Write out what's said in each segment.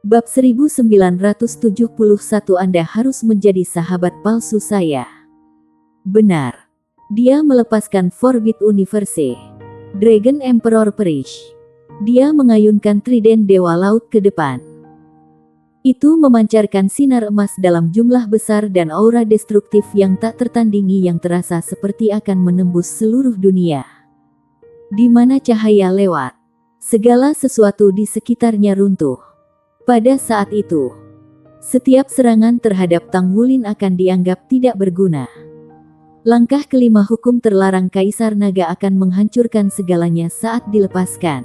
Bab 1971 Anda harus menjadi sahabat palsu saya. Benar. Dia melepaskan Forbid Universe. Dragon Emperor Perish. Dia mengayunkan trident Dewa Laut ke depan. Itu memancarkan sinar emas dalam jumlah besar dan aura destruktif yang tak tertandingi yang terasa seperti akan menembus seluruh dunia. Di mana cahaya lewat, segala sesuatu di sekitarnya runtuh. Pada saat itu, setiap serangan terhadap Tang Wulin akan dianggap tidak berguna. Langkah kelima hukum terlarang Kaisar Naga akan menghancurkan segalanya saat dilepaskan.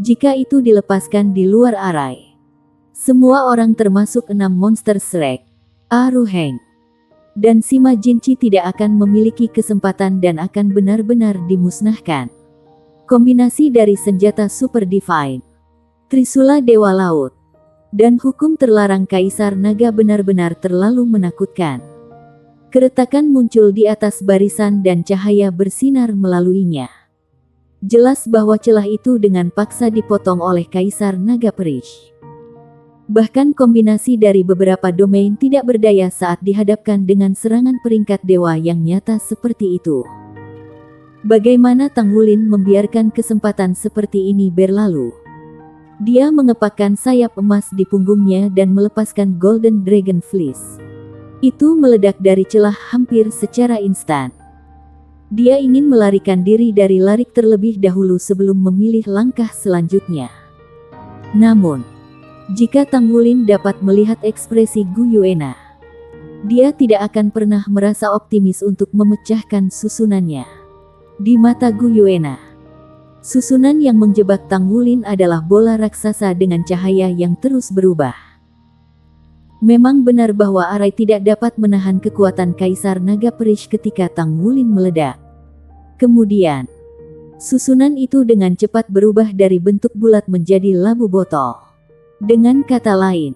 Jika itu dilepaskan di luar arai, semua orang termasuk 6 monster Shrek, Aruheng, dan Sima Jinchi tidak akan memiliki kesempatan dan akan benar-benar dimusnahkan. Kombinasi dari senjata Super Divine, Trisula Dewa Laut, dan hukum terlarang Kaisar Naga benar-benar terlalu menakutkan. Keretakan muncul di atas barisan dan cahaya bersinar melaluinya. Jelas bahwa celah itu dengan paksa dipotong oleh Kaisar Naga Perish. Bahkan kombinasi dari beberapa domain tidak berdaya saat dihadapkan dengan serangan peringkat dewa yang nyata seperti itu. Bagaimana Tang Wulin membiarkan kesempatan seperti ini berlalu? Dia mengepakkan sayap emas di punggungnya dan melepaskan Golden Dragon Fleece. Itu meledak dari celah hampir secara instan. Dia ingin melarikan diri dari Larik terlebih dahulu sebelum memilih langkah selanjutnya. Namun, jika Tang Wulin dapat melihat ekspresi Gu Yuena, dia tidak akan pernah merasa optimis untuk memecahkan susunannya. Di mata Gu Yuena, susunan yang menjebak Tang Wulin adalah bola raksasa dengan cahaya yang terus berubah. Memang benar bahwa arai tidak dapat menahan kekuatan Kaisar Naga Perish ketika Tang Wulin meledak. Kemudian, susunan itu dengan cepat berubah dari bentuk bulat menjadi labu botol. Dengan kata lain,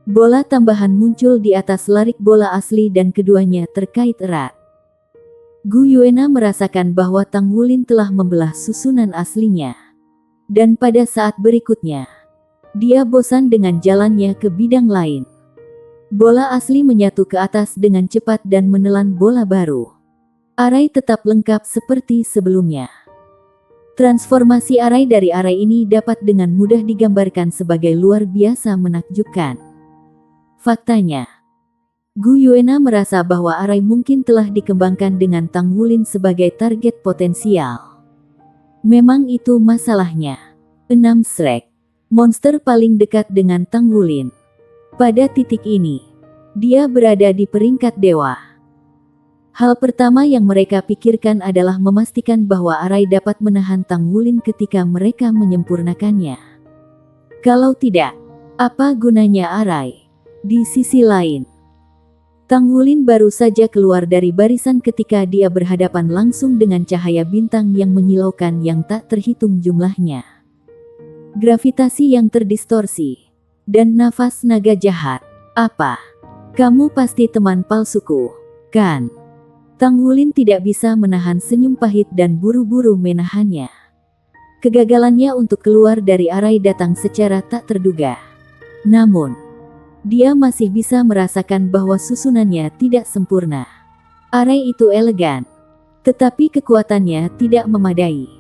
bola tambahan muncul di atas larik bola asli dan keduanya terkait erat. Gu Yuena merasakan bahwa Tang Wulin telah membelah susunan aslinya. Dan pada saat berikutnya, dia bosan dengan jalannya ke bidang lain. Bola asli menyatu ke atas dengan cepat dan menelan bola baru. Arai tetap lengkap seperti sebelumnya. Transformasi arai dari arai ini dapat dengan mudah digambarkan sebagai luar biasa menakjubkan. Faktanya, Gu Yuena merasa bahwa arai mungkin telah dikembangkan dengan Tang Wulin sebagai target potensial. Memang itu masalahnya. 6 Shrek, monster paling dekat dengan Tang Wulin. Pada titik ini, dia berada di peringkat dewa. Hal pertama yang mereka pikirkan adalah memastikan bahwa arai dapat menahan Tang Wulin ketika mereka menyempurnakannya. Kalau tidak, apa gunanya arai? Di sisi lain, Tang Wulin baru saja keluar dari barisan ketika dia berhadapan langsung dengan cahaya bintang yang menyilaukan yang tak terhitung jumlahnya. Gravitasi yang terdistorsi, dan nafas naga jahat. Apa? Kamu pasti teman palsuku, kan? Tang Wulin tidak bisa menahan senyum pahit dan buru-buru menahannya. Kegagalannya untuk keluar dari arai datang secara tak terduga. Namun, dia masih bisa merasakan bahwa susunannya tidak sempurna. Arai itu elegan, tetapi kekuatannya tidak memadai.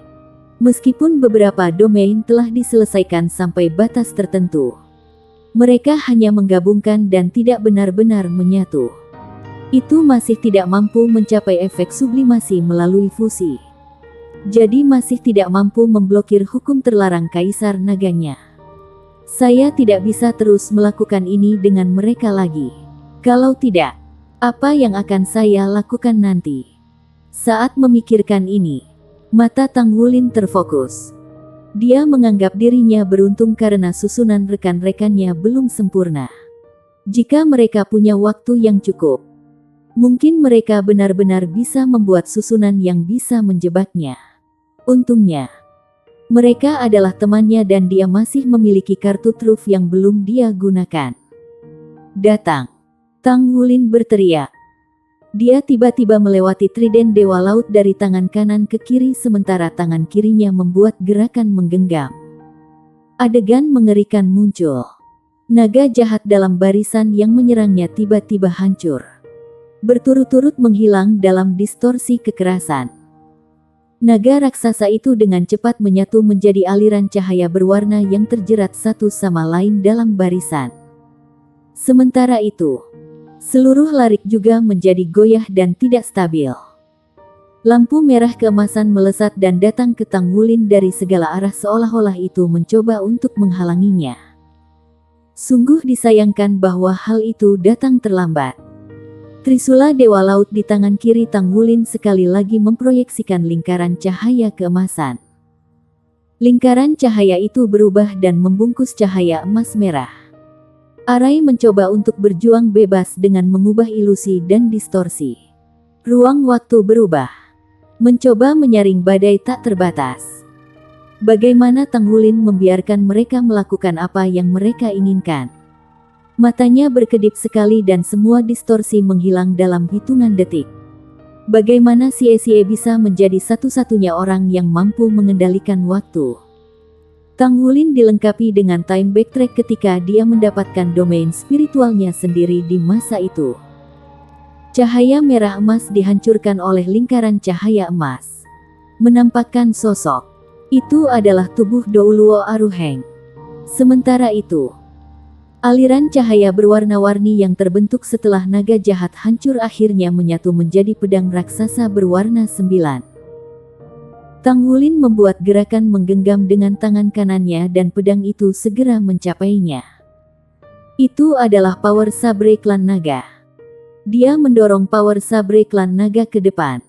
Meskipun beberapa domain telah diselesaikan sampai batas tertentu, mereka hanya menggabungkan dan tidak benar-benar menyatu. Itu masih tidak mampu mencapai efek sublimasi melalui fusi. Jadi masih tidak mampu memblokir hukum terlarang Kaisar Naganya. Saya tidak bisa terus melakukan ini dengan mereka lagi. Kalau tidak, apa yang akan saya lakukan nanti? Saat memikirkan ini, mata Tang Wulin terfokus. Dia menganggap dirinya beruntung karena susunan rekan-rekannya belum sempurna. Jika mereka punya waktu yang cukup, mungkin mereka benar-benar bisa membuat susunan yang bisa menjebaknya. Untungnya, mereka adalah temannya dan dia masih memiliki kartu truf yang belum dia gunakan. Datang! Tang Wulin berteriak. Dia tiba-tiba melewati trident Dewa Laut dari tangan kanan ke kiri sementara tangan kirinya membuat gerakan menggenggam. Adegan mengerikan muncul. Naga jahat dalam barisan yang menyerangnya tiba-tiba hancur. Berturut-turut menghilang dalam distorsi kekerasan. Naga raksasa itu dengan cepat menyatu menjadi aliran cahaya berwarna yang terjerat satu sama lain dalam barisan. Sementara itu, seluruh larik juga menjadi goyah dan tidak stabil. Lampu merah keemasan melesat dan datang ke Tang Wulin dari segala arah seolah-olah itu mencoba untuk menghalanginya. Sungguh disayangkan bahwa hal itu datang terlambat. Trisula Dewa Laut di tangan kiri Tang Wulin sekali lagi memproyeksikan lingkaran cahaya keemasan. Lingkaran cahaya itu berubah dan membungkus cahaya emas merah. Arai mencoba untuk berjuang bebas dengan mengubah ilusi dan distorsi. Ruang waktu berubah. Mencoba menyaring badai tak terbatas. Bagaimana Tang Wulin membiarkan mereka melakukan apa yang mereka inginkan? Matanya berkedip sekali dan semua distorsi menghilang dalam hitungan detik. Bagaimana Xie bisa menjadi satu-satunya orang yang mampu mengendalikan waktu? Tang Wulin dilengkapi dengan time backtrack ketika dia mendapatkan domain spiritualnya sendiri di masa itu. Cahaya merah emas dihancurkan oleh lingkaran cahaya emas. Menampakkan sosok. Itu adalah tubuh Douluo Aruheng. Sementara itu, aliran cahaya berwarna-warni yang terbentuk setelah naga jahat hancur akhirnya menyatu menjadi pedang raksasa berwarna 9. Tang Wulin membuat gerakan menggenggam dengan tangan kanannya dan pedang itu segera mencapainya. Itu adalah power sabre klan naga. Dia mendorong power sabre klan naga ke depan,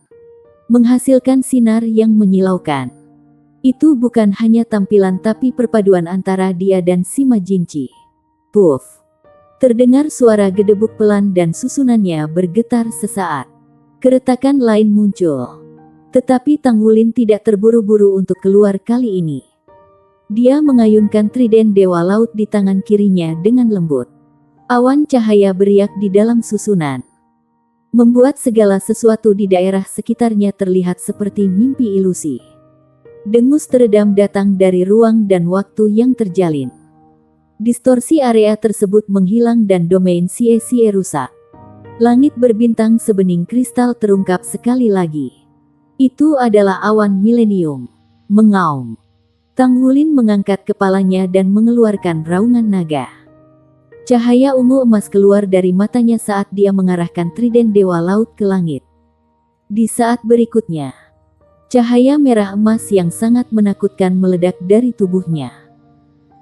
menghasilkan sinar yang menyilaukan. Itu bukan hanya tampilan tapi perpaduan antara dia dan Sima Jinchi. Puff. Terdengar suara gedebuk pelan dan susunannya bergetar sesaat. Keretakan lain muncul. Tetapi Tang Wulin tidak terburu-buru untuk keluar kali ini. Dia mengayunkan trident Dewa Laut di tangan kirinya dengan lembut. Awan cahaya beriak di dalam susunan, membuat segala sesuatu di daerah sekitarnya terlihat seperti mimpi ilusi. Dengus teredam datang dari ruang dan waktu yang terjalin. Distorsi area tersebut menghilang dan domain Xie rusak. Langit berbintang sebening kristal terungkap sekali lagi. Itu adalah awan milenium. Mengaum. Tang Wulin mengangkat kepalanya dan mengeluarkan raungan naga. Cahaya ungu emas keluar dari matanya saat dia mengarahkan trident Dewa Laut ke langit. Di saat berikutnya, cahaya merah emas yang sangat menakutkan meledak dari tubuhnya.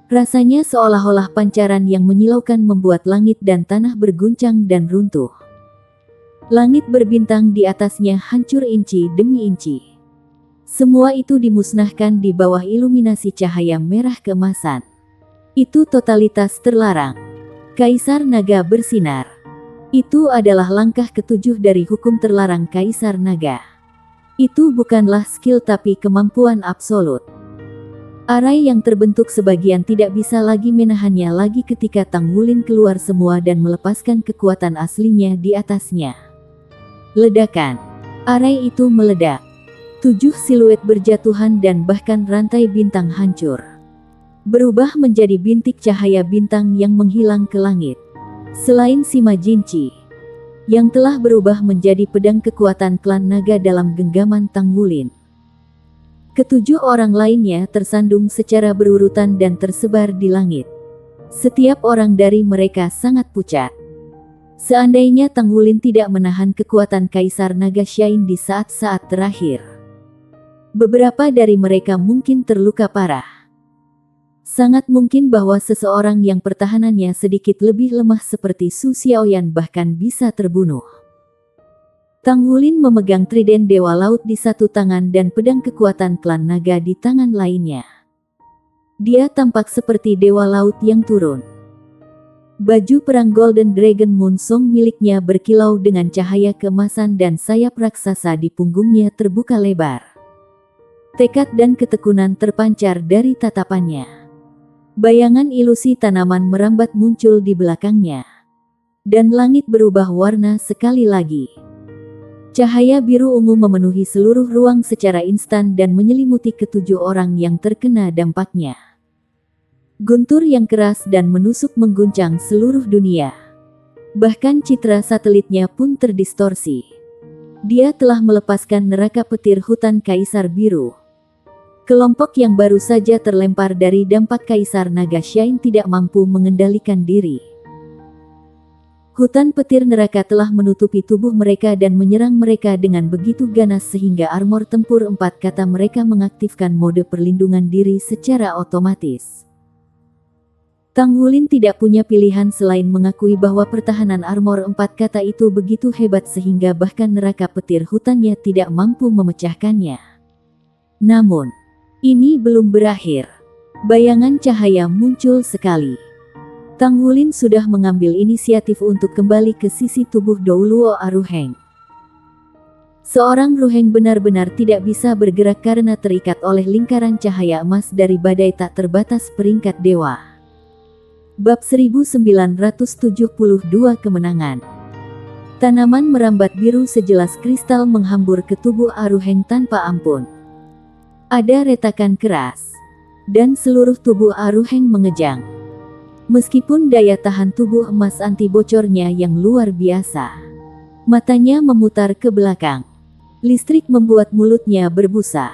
Rasanya seolah-olah pancaran yang menyilaukan membuat langit dan tanah berguncang dan runtuh. Langit berbintang di atasnya hancur inci demi inci. Semua itu dimusnahkan di bawah iluminasi cahaya merah keemasan. Itu totalitas terlarang. Kaisar Naga bersinar. Itu adalah langkah ketujuh dari hukum terlarang Kaisar Naga. Itu bukanlah skill tapi kemampuan absolut. Arai yang terbentuk sebagian tidak bisa lagi menahannya lagi ketika Tang Wulin keluar semua dan melepaskan kekuatan aslinya di atasnya. Ledakan. Arai itu meledak. 7 siluet berjatuhan dan bahkan rantai bintang hancur. Berubah menjadi bintik cahaya bintang yang menghilang ke langit. Selain Sima Jinchi, yang telah berubah menjadi pedang kekuatan klan naga dalam genggaman Tang Wulin. Ketujuh orang lainnya tersandung secara berurutan dan tersebar di langit. Setiap orang dari mereka sangat pucat. Seandainya Tang Wulin tidak menahan kekuatan Kaisar Naga Shain di saat-saat terakhir, beberapa dari mereka mungkin terluka parah. Sangat mungkin bahwa seseorang yang pertahanannya sedikit lebih lemah seperti Su Xiaoyan bahkan bisa terbunuh. Tang Wulin memegang trident Dewa Laut di satu tangan dan pedang kekuatan klan naga di tangan lainnya. Dia tampak seperti Dewa Laut yang turun. Baju perang Golden Dragon Moon Song miliknya berkilau dengan cahaya keemasan dan sayap raksasa di punggungnya terbuka lebar. Tekad dan ketekunan terpancar dari tatapannya. Bayangan ilusi tanaman merambat muncul di belakangnya. Dan langit berubah warna sekali lagi. Cahaya biru ungu memenuhi seluruh ruang secara instan dan menyelimuti ketujuh orang yang terkena dampaknya. Guntur yang keras dan menusuk mengguncang seluruh dunia. Bahkan citra satelitnya pun terdistorsi. Dia telah melepaskan neraka petir hutan Kaisar Biru. Kelompok yang baru saja terlempar dari dampak Kaisar Naga Shine tidak mampu mengendalikan diri. Hutan petir neraka telah menutupi tubuh mereka dan menyerang mereka dengan begitu ganas sehingga armor tempur 4 kata mereka mengaktifkan mode perlindungan diri secara otomatis. Tang Wulin tidak punya pilihan selain mengakui bahwa pertahanan armor 4 kata itu begitu hebat sehingga bahkan neraka petir hutannya tidak mampu memecahkannya. Namun, ini belum berakhir. Bayangan cahaya muncul sekali. Tang Wulin sudah mengambil inisiatif untuk kembali ke sisi tubuh Douluo Aruheng. Seorang Ruheng benar-benar tidak bisa bergerak karena terikat oleh lingkaran cahaya emas dari badai tak terbatas peringkat dewa. Bab 1972 Kemenangan. Tanaman merambat biru sejelas kristal menghambur ke tubuh Aruheng tanpa ampun. Ada retakan keras, dan seluruh tubuh Aruheng mengejang. Meskipun daya tahan tubuh emas anti bocornya yang luar biasa, matanya memutar ke belakang. Listrik membuat mulutnya berbusa,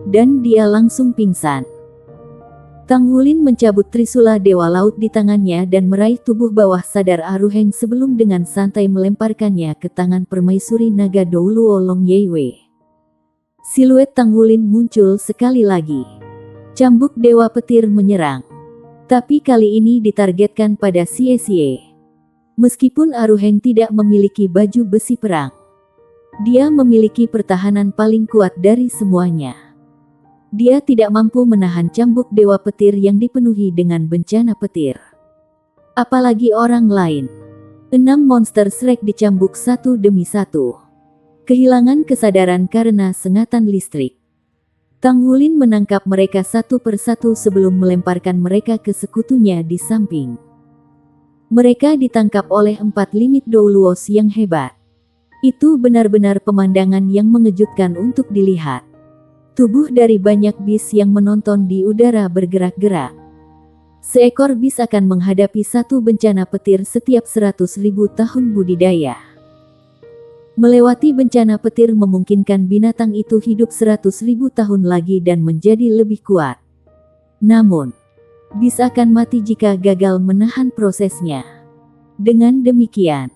dan dia langsung pingsan. Tang Wulin mencabut trisula Dewa Laut di tangannya dan meraih tubuh bawah sadar Aruheng sebelum dengan santai melemparkannya ke tangan permaisuri naga Douluo Long Yeiwei. Siluet Tang Wulin muncul sekali lagi. Cambuk Dewa Petir menyerang. Tapi kali ini ditargetkan pada Xie. Meskipun Aruheng tidak memiliki baju besi perang, dia memiliki pertahanan paling kuat dari semuanya. Dia tidak mampu menahan cambuk Dewa Petir yang dipenuhi dengan bencana petir. Apalagi orang lain. 6 monster Shrek dicambuk satu demi satu. Kehilangan kesadaran karena sengatan listrik. Tang Wulin menangkap mereka satu persatu sebelum melemparkan mereka ke sekutunya di samping. Mereka ditangkap oleh 4 limit Douluos yang hebat. Itu benar-benar pemandangan yang mengejutkan untuk dilihat. Tubuh dari banyak bis yang menonton di udara bergerak-gerak. Seekor bis akan menghadapi satu bencana petir setiap 100.000 tahun budidaya. Melewati bencana petir memungkinkan binatang itu hidup 100.000 tahun lagi dan menjadi lebih kuat. Namun, bis akan mati jika gagal menahan prosesnya. Dengan demikian,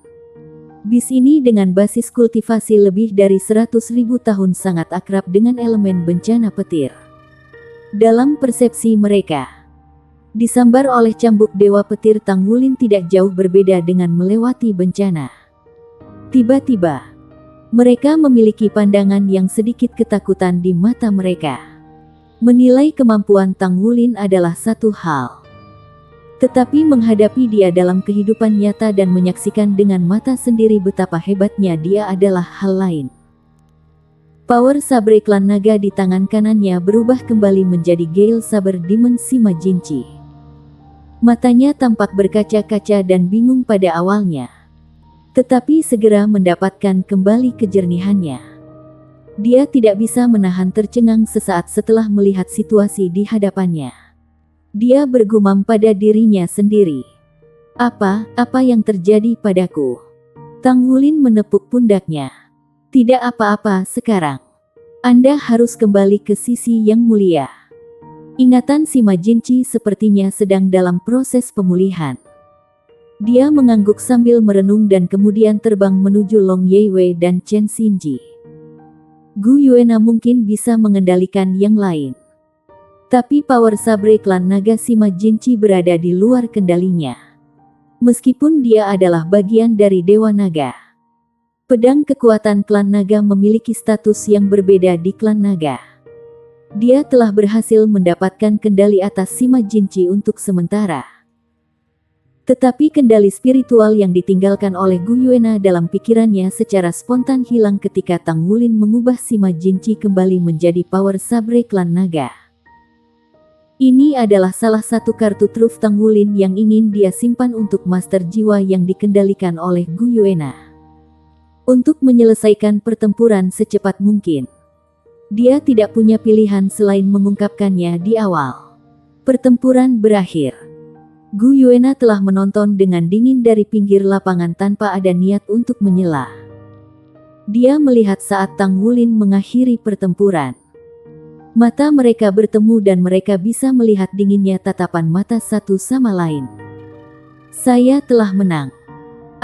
bis ini dengan basis kultivasi lebih dari 100.000 tahun sangat akrab dengan elemen bencana petir. Dalam persepsi mereka, disambar oleh cambuk Dewa Petir, Tang Wulin tidak jauh berbeda dengan melewati bencana. Tiba-tiba, mereka memiliki pandangan yang sedikit ketakutan di mata mereka. Menilai kemampuan Tang Wulin adalah satu hal. Tetapi menghadapi dia dalam kehidupan nyata dan menyaksikan dengan mata sendiri betapa hebatnya dia adalah hal lain. Power sabre klan naga di tangan kanannya berubah kembali menjadi Gale Saber Demon Sima Jinchi. Matanya tampak berkaca-kaca dan bingung pada awalnya. Tetapi segera mendapatkan kembali kejernihannya. Dia tidak bisa menahan tercengang sesaat setelah melihat situasi di hadapannya. Dia bergumam pada dirinya sendiri. Apa yang terjadi padaku? Tang Wulin menepuk pundaknya. Tidak apa-apa sekarang. Anda harus kembali ke sisi yang mulia. Ingatan Sima Jinchi sepertinya sedang dalam proses pemulihan. Dia mengangguk sambil merenung dan kemudian terbang menuju Long Yeiwei dan Chen Xinji. Gu Yuena mungkin bisa mengendalikan yang lain. Tapi power sabre klan naga Sima Jinchi berada di luar kendalinya. Meskipun dia adalah bagian dari Dewa Naga. Pedang kekuatan klan naga memiliki status yang berbeda di klan naga. Dia telah berhasil mendapatkan kendali atas Sima Jinchi untuk sementara. Tetapi kendali spiritual yang ditinggalkan oleh Gu Yuena dalam pikirannya secara spontan hilang ketika Tang Wulin mengubah Sima Jinchi kembali menjadi power sabre klan naga. Ini adalah salah satu kartu truf Tang Wulin yang ingin dia simpan untuk master jiwa yang dikendalikan oleh Gu Yuena. Untuk menyelesaikan pertempuran secepat mungkin. Dia tidak punya pilihan selain mengungkapkannya di awal. Pertempuran berakhir. Gu Yuena telah menonton dengan dingin dari pinggir lapangan tanpa ada niat untuk menyela. Dia melihat saat Tang Wulin mengakhiri pertempuran. Mata mereka bertemu dan mereka bisa melihat dinginnya tatapan mata satu sama lain. Saya telah menang.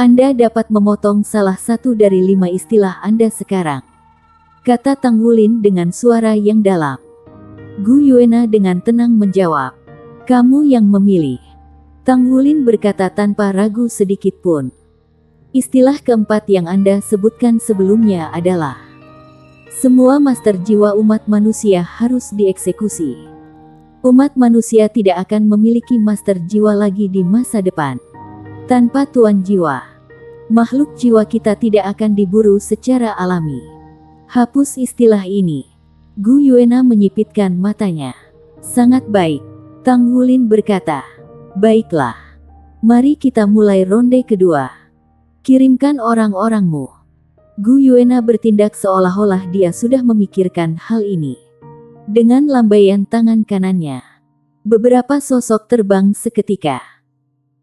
Anda dapat memotong salah satu dari 5 istilah Anda sekarang, kata Tang Wulin dengan suara yang dalam. Gu Yuena dengan tenang menjawab, kamu yang memilih. Tang Wulin berkata tanpa ragu sedikit pun. Istilah keempat yang Anda sebutkan sebelumnya adalah, semua master jiwa umat manusia harus dieksekusi. Umat manusia tidak akan memiliki master jiwa lagi di masa depan. Tanpa tuan jiwa, makhluk jiwa kita tidak akan diburu secara alami. Hapus istilah ini. Gu Yuena menyipitkan matanya. Sangat baik. Tang Wulin berkata, baiklah. Mari kita mulai ronde kedua. Kirimkan orang-orangmu. Gu Yuena bertindak seolah-olah dia sudah memikirkan hal ini. Dengan lambaian tangan kanannya, beberapa sosok terbang seketika.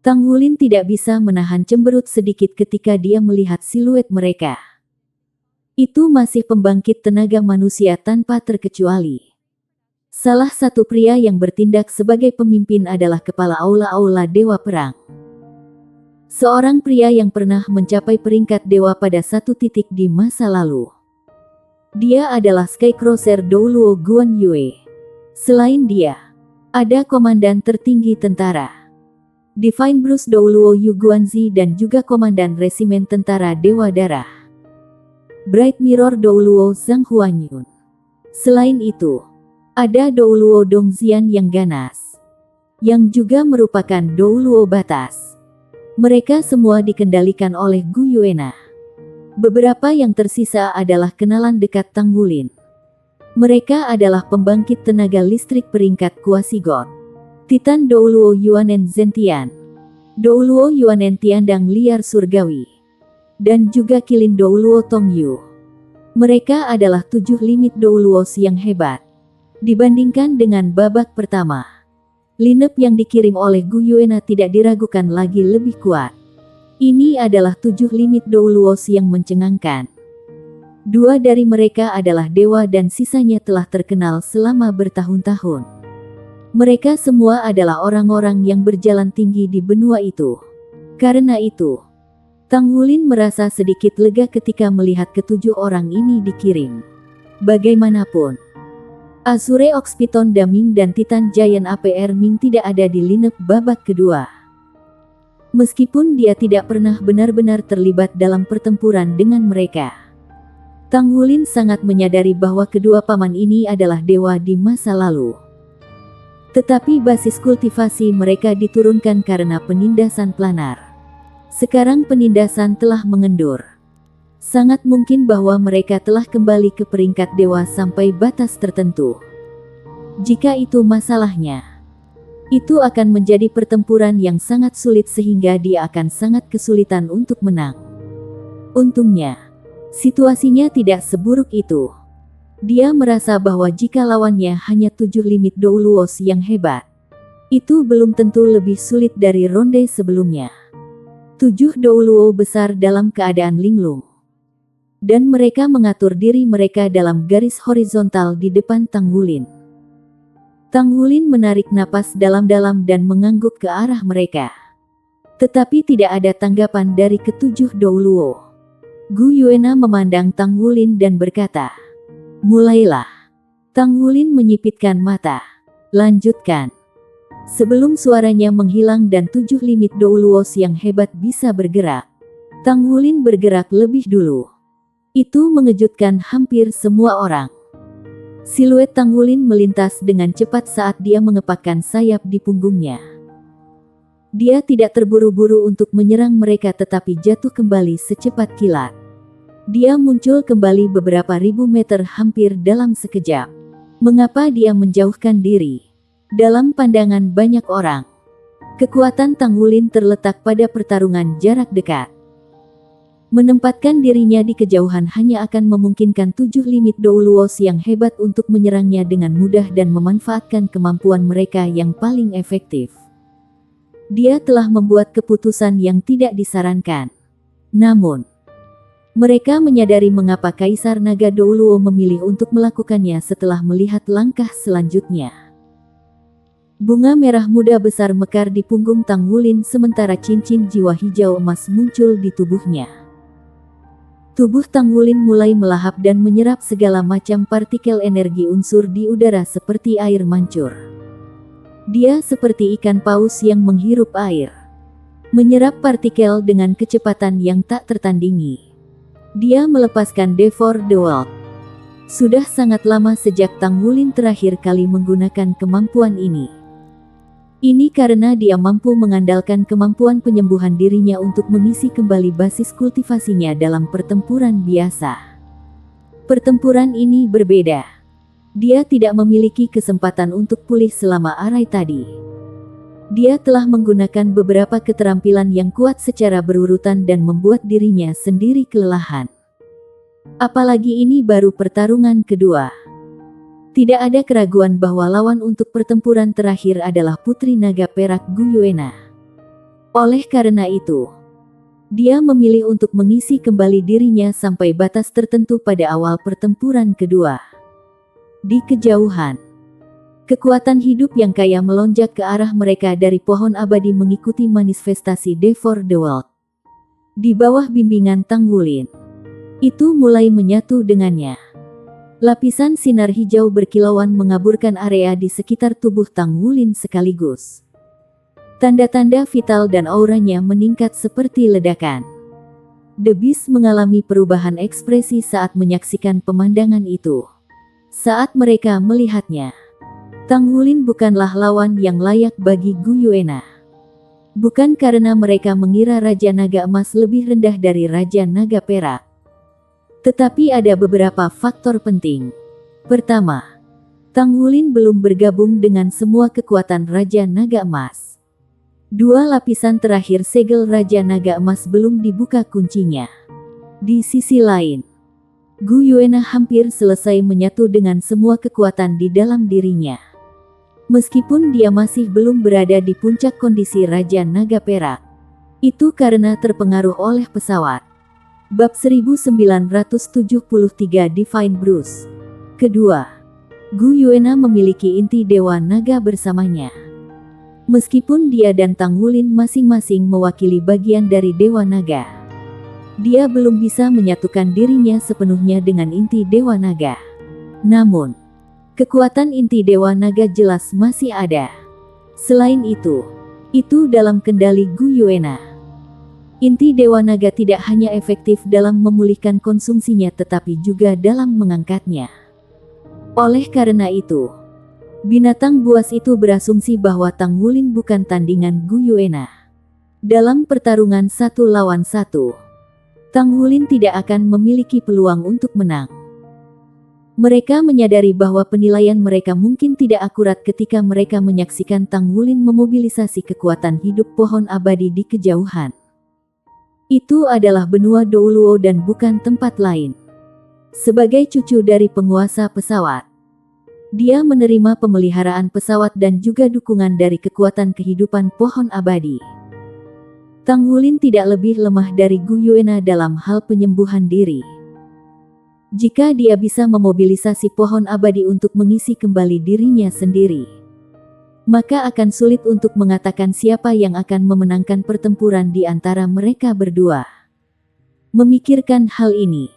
Tang Wulin tidak bisa menahan cemberut sedikit ketika dia melihat siluet mereka. Itu masih pembangkit tenaga manusia tanpa terkecuali. Salah satu pria yang bertindak sebagai pemimpin adalah kepala aula-aula Dewa Perang. Seorang pria yang pernah mencapai peringkat dewa pada satu titik di masa lalu. Dia adalah Skycrosser Douluo Guan Yue. Selain dia, ada komandan tertinggi tentara, Divine Bruce Douluo Yu Guanzi, dan juga komandan resimen tentara Dewa Darah, Bright Mirror Douluo Zhang Huanyun. Selain itu, ada Douluo Dongxian yang ganas, yang juga merupakan Douluo batas. Mereka semua dikendalikan oleh Gu Yuena. Beberapa yang tersisa adalah kenalan dekat Tang Wulin. Mereka adalah pembangkit tenaga listrik peringkat Kuasi God, Titan Douluo Yuanen Zentian, Douluo Yuanen Tiandang Liar Surgawi, dan juga Kilin Douluo Tongyu. Mereka adalah 7 limit Douluos yang hebat. Dibandingkan dengan babak pertama, lineup yang dikirim oleh Gu Yuena tidak diragukan lagi lebih kuat. Ini adalah 7 limit Douluos yang mencengangkan. 2 dari mereka adalah dewa dan sisanya telah terkenal selama bertahun-tahun. Mereka semua adalah orang-orang yang berjalan tinggi di benua itu. Karena itu, Tang Wulin merasa sedikit lega ketika melihat ketujuh orang ini dikirim. Bagaimanapun, Azure Ox Python Daming dan Titan Giant APR Ming tidak ada di lineup babak kedua. Meskipun dia tidak pernah benar-benar terlibat dalam pertempuran dengan mereka, Tang Wulin sangat menyadari bahwa kedua paman ini adalah dewa di masa lalu. Tetapi basis kultivasi mereka diturunkan karena penindasan planar. Sekarang penindasan telah mengendur. Sangat mungkin bahwa mereka telah kembali ke peringkat dewa sampai batas tertentu. Jika itu masalahnya, itu akan menjadi pertempuran yang sangat sulit sehingga dia akan sangat kesulitan untuk menang. Untungnya, situasinya tidak seburuk itu. Dia merasa bahwa jika lawannya hanya 7 limit Douluos yang hebat, itu belum tentu lebih sulit dari ronde sebelumnya. 7 Douluo besar dalam keadaan linglung, dan mereka mengatur diri mereka dalam garis horizontal di depan Tang Wulin. Tang Wulin menarik napas dalam-dalam dan mengangguk ke arah mereka. Tetapi tidak ada tanggapan dari ketujuh Douluo. Gu Yuena memandang Tang Wulin dan berkata, mulailah. Tang Wulin menyipitkan mata. Lanjutkan. Sebelum suaranya menghilang dan 7 limit Douluos yang hebat bisa bergerak, Tang Wulin bergerak lebih dulu. Itu mengejutkan hampir semua orang. Siluet Tang Wulin melintas dengan cepat saat dia mengepakkan sayap di punggungnya. Dia tidak terburu-buru untuk menyerang mereka tetapi jatuh kembali secepat kilat. Dia muncul kembali beberapa ribu meter hampir dalam sekejap. Mengapa dia menjauhkan diri? Dalam pandangan banyak orang, kekuatan Tang Wulin terletak pada pertarungan jarak dekat. Menempatkan dirinya di kejauhan hanya akan memungkinkan 7 limit Douluos yang hebat untuk menyerangnya dengan mudah dan memanfaatkan kemampuan mereka yang paling efektif. Dia telah membuat keputusan yang tidak disarankan. Namun, mereka menyadari mengapa Kaisar Naga Douluo memilih untuk melakukannya setelah melihat langkah selanjutnya. Bunga merah muda besar mekar di punggung Tang Wulin sementara cincin jiwa hijau emas muncul di tubuhnya. Tubuh Tang Wulin mulai melahap dan menyerap segala macam partikel energi unsur di udara seperti air mancur. Dia seperti ikan paus yang menghirup air, menyerap partikel dengan kecepatan yang tak tertandingi. Dia melepaskan Devour the World. Sudah sangat lama sejak Tang Wulin terakhir kali menggunakan kemampuan ini. Ini karena dia mampu mengandalkan kemampuan penyembuhan dirinya untuk mengisi kembali basis kultivasinya dalam pertempuran biasa. Pertempuran ini berbeda. Dia tidak memiliki kesempatan untuk pulih selama arai tadi. Dia telah menggunakan beberapa keterampilan yang kuat secara berurutan dan membuat dirinya sendiri kelelahan. Apalagi ini baru pertarungan kedua. Tidak ada keraguan bahwa lawan untuk pertempuran terakhir adalah Putri Naga Perak Gu Yuena. Oleh karena itu, dia memilih untuk mengisi kembali dirinya sampai batas tertentu pada awal pertempuran kedua. Di kejauhan, kekuatan hidup yang kaya melonjak ke arah mereka dari pohon abadi mengikuti manifestasi Devour the World. Di bawah bimbingan Tang Wulin, itu mulai menyatu dengannya. Lapisan sinar hijau berkilauan mengaburkan area di sekitar tubuh Tang Wulin sekaligus. Tanda-tanda vital dan auranya meningkat seperti ledakan. The Beast mengalami perubahan ekspresi saat menyaksikan pemandangan itu. Saat mereka melihatnya, Tang Wulin bukanlah lawan yang layak bagi Gu Yuena. Bukan karena mereka mengira Raja Naga Emas lebih rendah dari Raja Naga Perak. Tetapi ada beberapa faktor penting. Pertama, Tang Wulin belum bergabung dengan semua kekuatan Raja Naga Emas. Dua lapisan terakhir segel Raja Naga Emas belum dibuka kuncinya. Di sisi lain, Gu Yuena hampir selesai menyatu dengan semua kekuatan di dalam dirinya. Meskipun dia masih belum berada di puncak kondisi Raja Naga Perak, itu karena terpengaruh oleh pesawat. Bab 1973 Divine Bruce. Kedua, Gu Yuena memiliki inti Dewa Naga bersamanya. Meskipun dia dan Tang Wulin masing-masing mewakili bagian dari Dewa Naga, dia belum bisa menyatukan dirinya sepenuhnya dengan inti Dewa Naga. Namun, kekuatan inti Dewa Naga jelas masih ada. Selain itu dalam kendali Gu Yuena. Inti Dewa Naga tidak hanya efektif dalam memulihkan konsumsinya tetapi juga dalam mengangkatnya. Oleh karena itu, binatang buas itu berasumsi bahwa Tang Wulin bukan tandingan Gu Yuena. Dalam pertarungan 1 lawan 1, Tang Wulin tidak akan memiliki peluang untuk menang. Mereka menyadari bahwa penilaian mereka mungkin tidak akurat ketika mereka menyaksikan Tang Wulin memobilisasi kekuatan hidup pohon abadi di kejauhan. Itu adalah benua Douluo dan bukan tempat lain. Sebagai cucu dari penguasa pesawat, dia menerima pemeliharaan pesawat dan juga dukungan dari kekuatan kehidupan pohon abadi. Tang Wulin tidak lebih lemah dari Gu Yuena dalam hal penyembuhan diri. Jika dia bisa memobilisasi pohon abadi untuk mengisi kembali dirinya sendiri, maka akan sulit untuk mengatakan siapa yang akan memenangkan pertempuran di antara mereka berdua. Memikirkan hal ini,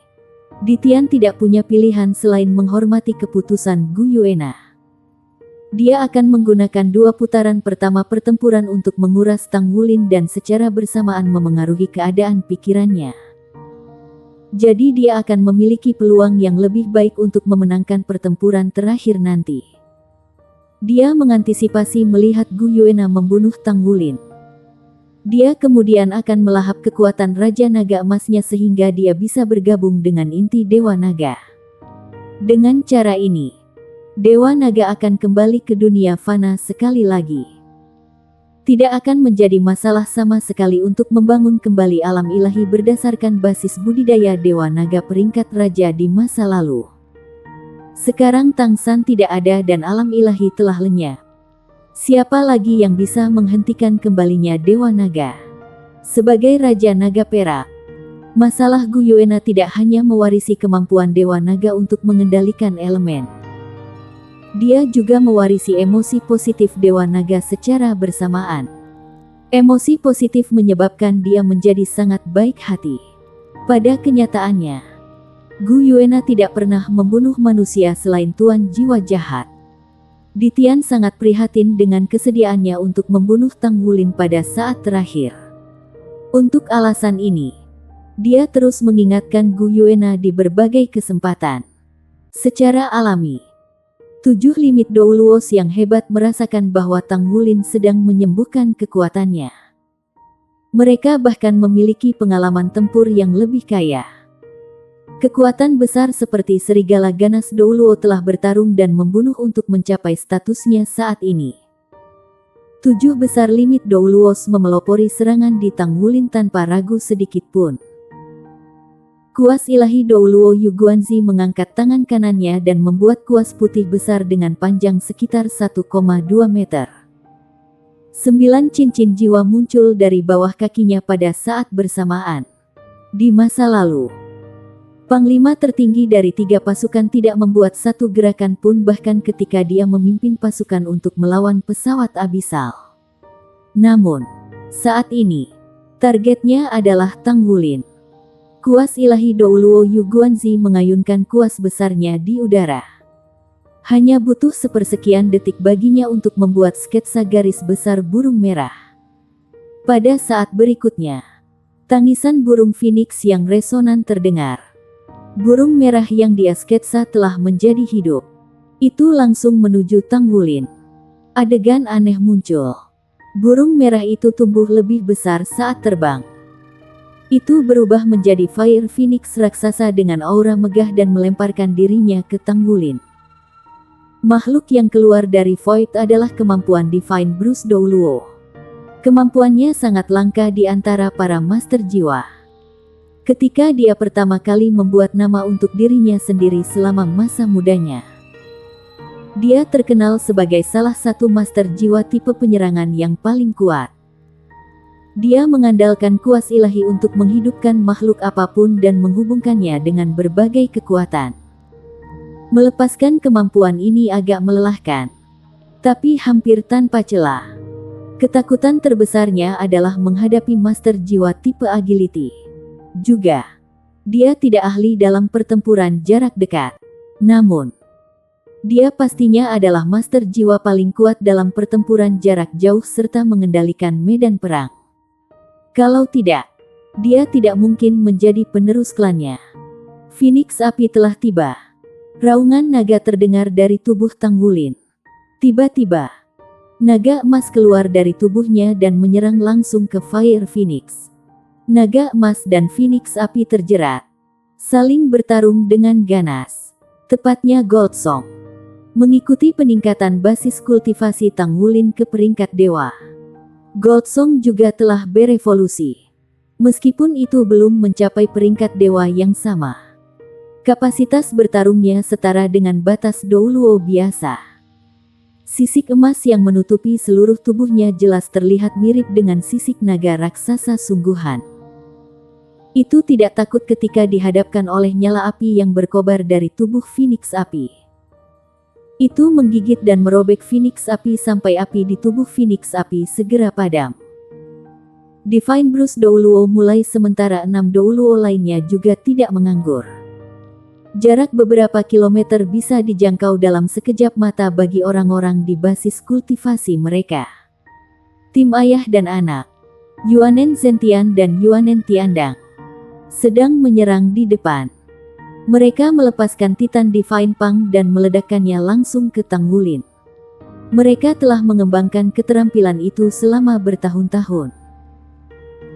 Ditian tidak punya pilihan selain menghormati keputusan Gu Yuena. Dia akan menggunakan 2 putaran pertama pertempuran untuk menguras Tang Wulin dan secara bersamaan memengaruhi keadaan pikirannya. Jadi dia akan memiliki peluang yang lebih baik untuk memenangkan pertempuran terakhir nanti. Dia mengantisipasi melihat Gu Yuena membunuh Tang Wulin. Dia kemudian akan melahap kekuatan Raja Naga Emasnya sehingga dia bisa bergabung dengan inti Dewa Naga. Dengan cara ini, Dewa Naga akan kembali ke dunia fana sekali lagi. tidak akan menjadi masalah sama sekali untuk membangun kembali alam ilahi berdasarkan basis budidaya Dewa Naga peringkat raja di masa lalu. Sekarang Tang San tidak ada dan alam ilahi telah lenyap. Siapa lagi yang bisa menghentikan kembalinya Dewa Naga? Sebagai Raja Naga Perak, masalah Gu Yuena tidak hanya mewarisi kemampuan Dewa Naga untuk mengendalikan elemen. Dia juga mewarisi emosi positif Dewa Naga secara bersamaan. Emosi positif menyebabkan dia menjadi sangat baik hati. Pada kenyataannya, Gu Yuena tidak pernah membunuh manusia selain Tuan Jiwa Jahat. Ditian sangat prihatin dengan kesediaannya untuk membunuh Tang Wulin pada saat terakhir. Untuk alasan ini, dia terus mengingatkan Gu Yuena di berbagai kesempatan. Secara alami, 7 limit Douluos yang hebat merasakan bahwa Tang Wulin sedang menyembuhkan kekuatannya. Mereka bahkan memiliki pengalaman tempur yang lebih kaya. Kekuatan besar seperti serigala ganas Douluo telah bertarung dan membunuh untuk mencapai statusnya saat ini. 7 besar limit Douluos memelopori serangan di Tang Wulin tanpa ragu sedikit pun. Kuas ilahi Douluo Yu Guanzi mengangkat tangan kanannya dan membuat kuas putih besar dengan panjang sekitar 1,2 meter. 9 cincin jiwa muncul dari bawah kakinya pada saat bersamaan. Di masa lalu, Panglima tertinggi dari 3 pasukan tidak membuat satu gerakan pun bahkan ketika dia memimpin pasukan untuk melawan pesawat abisal. Namun, saat ini, targetnya adalah Tang Wulin. Kuas ilahi Douluo Yu Guanzi mengayunkan kuas besarnya di udara. Hanya butuh sepersekian detik baginya untuk membuat sketsa garis besar burung merah. Pada saat berikutnya, tangisan burung Phoenix yang resonan terdengar. Burung merah yang dia sketsa telah menjadi hidup. Itu langsung menuju Tang Wulin. Adegan aneh muncul. Burung merah itu tumbuh lebih besar saat terbang. Itu berubah menjadi Fire Phoenix raksasa dengan aura megah dan melemparkan dirinya ke Tang Wulin. Makhluk yang keluar dari Void adalah kemampuan Divine Bruce Douluo. Kemampuannya sangat langka di antara para master jiwa. Ketika dia pertama kali membuat nama untuk dirinya sendiri selama masa mudanya, dia terkenal sebagai salah satu master jiwa tipe penyerangan yang paling kuat. Dia mengandalkan kuas ilahi untuk menghidupkan makhluk apapun dan menghubungkannya dengan berbagai kekuatan. Melepaskan kemampuan ini agak melelahkan, tapi hampir tanpa celah. Ketakutan terbesarnya adalah menghadapi master jiwa tipe agility. Juga, dia tidak ahli dalam pertempuran jarak dekat. Namun, dia pastinya adalah master jiwa paling kuat dalam pertempuran jarak jauh serta mengendalikan medan perang. Kalau tidak, dia tidak mungkin menjadi penerus klannya. Phoenix api telah tiba. Raungan naga terdengar dari tubuh Tang Wulin. Tiba-tiba, naga emas keluar dari tubuhnya dan menyerang langsung ke Fire Phoenix. Naga emas dan Phoenix api terjerat, saling bertarung dengan ganas. Tepatnya Gold Song mengikuti peningkatan basis kultivasi Tang Wulin ke peringkat dewa. Gold Song juga telah berevolusi. Meskipun itu belum mencapai peringkat dewa yang sama, kapasitas bertarungnya setara dengan batas Douluo biasa. Sisik emas yang menutupi seluruh tubuhnya jelas terlihat mirip dengan sisik naga raksasa sungguhan. Itu tidak takut ketika dihadapkan oleh nyala api yang berkobar dari tubuh Phoenix api. Itu menggigit dan merobek Phoenix api sampai api di tubuh Phoenix api segera padam. Divine Bruce Douluo mulai sementara 6 Douluo lainnya juga tidak menganggur. Jarak beberapa kilometer bisa dijangkau dalam sekejap mata bagi orang-orang di basis kultivasi mereka. Tim ayah dan anak, Yuanen Zentian dan Yuanen Tiandang, sedang menyerang di depan. Mereka melepaskan Titan Divine Pang dan meledakkannya langsung ke Tang Wulin. Mereka telah mengembangkan keterampilan itu selama bertahun-tahun.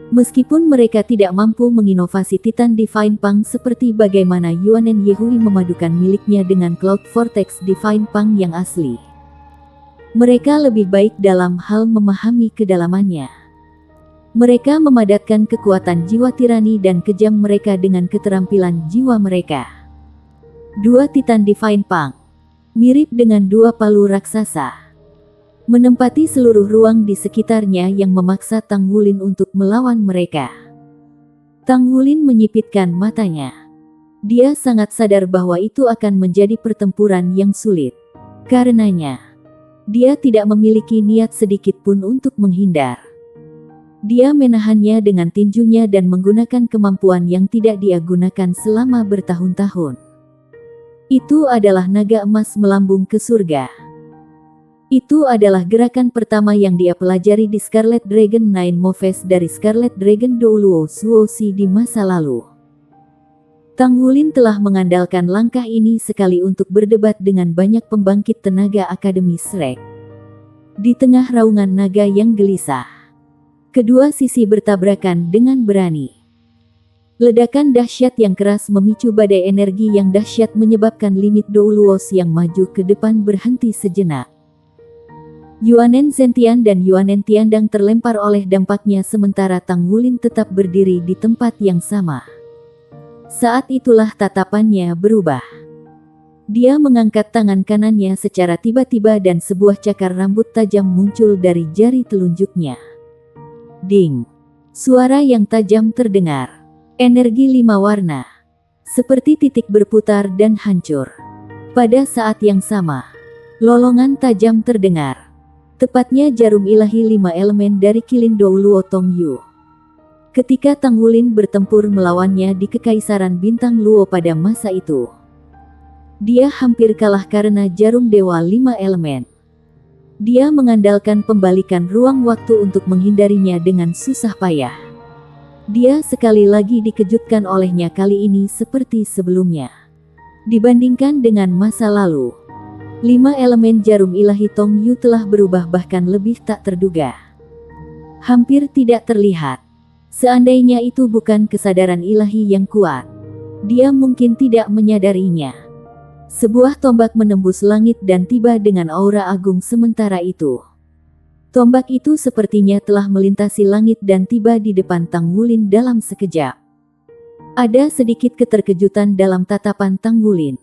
Meskipun mereka tidak mampu menginovasi Titan Divine Pang seperti bagaimana Yuanen Yehui memadukan miliknya dengan Cloud Vortex Divine Pang yang asli. Mereka lebih baik dalam hal memahami kedalamannya. Mereka memadatkan kekuatan jiwa tirani dan kejam mereka dengan keterampilan jiwa mereka. Dua Titan Divine Pang, mirip dengan dua palu raksasa, menempati seluruh ruang di sekitarnya yang memaksa Tang Wulin untuk melawan mereka. Tang Wulin menyipitkan matanya. Dia sangat sadar bahwa itu akan menjadi pertempuran yang sulit. Karenanya, dia tidak memiliki niat sedikit pun untuk menghindar. Dia menahannya dengan tinjunya dan menggunakan kemampuan yang tidak dia gunakan selama bertahun-tahun. Itu adalah naga emas melambung ke surga. Itu adalah gerakan pertama yang dia pelajari di Scarlet Dragon Nine Moves dari Scarlet Dragon Douluo Suoshi di masa lalu. Tang Wulin telah mengandalkan langkah ini sekali untuk berdebat dengan banyak pembangkit tenaga Akademi Shrek. Di tengah raungan naga yang gelisah, kedua sisi bertabrakan dengan berani. Ledakan dahsyat yang keras memicu badai energi yang dahsyat menyebabkan limit Douluos yang maju ke depan berhenti sejenak. Yuanen Zentian dan Yuanen Tiandang terlempar oleh dampaknya sementara Tang Wulin tetap berdiri di tempat yang sama. Saat itulah tatapannya berubah. Dia mengangkat tangan kanannya secara tiba-tiba dan sebuah cakar rambut tajam muncul dari jari telunjuknya. Ding! Suara yang tajam terdengar. Energi 5 warna, seperti titik berputar dan hancur. Pada saat yang sama, lolongan tajam terdengar. Tepatnya jarum ilahi 5 elemen dari Kilin Douluo Tongyu. Ketika Tang Wulin bertempur melawannya di Kekaisaran Bintang Luo pada masa itu, dia hampir kalah karena jarum dewa 5 elemen. Dia mengandalkan pembalikan ruang waktu untuk menghindarinya dengan susah payah. Dia sekali lagi dikejutkan olehnya kali ini seperti sebelumnya. Dibandingkan dengan masa lalu, 5 elemen jarum ilahi Tongyu telah berubah bahkan lebih tak terduga. Hampir tidak terlihat. Seandainya itu bukan kesadaran ilahi yang kuat, dia mungkin tidak menyadarinya. Sebuah tombak menembus langit dan tiba dengan aura agung sementara itu. Tombak itu sepertinya telah melintasi langit dan tiba di depan Tang Wulin dalam sekejap. Ada sedikit keterkejutan dalam tatapan Tang Wulin.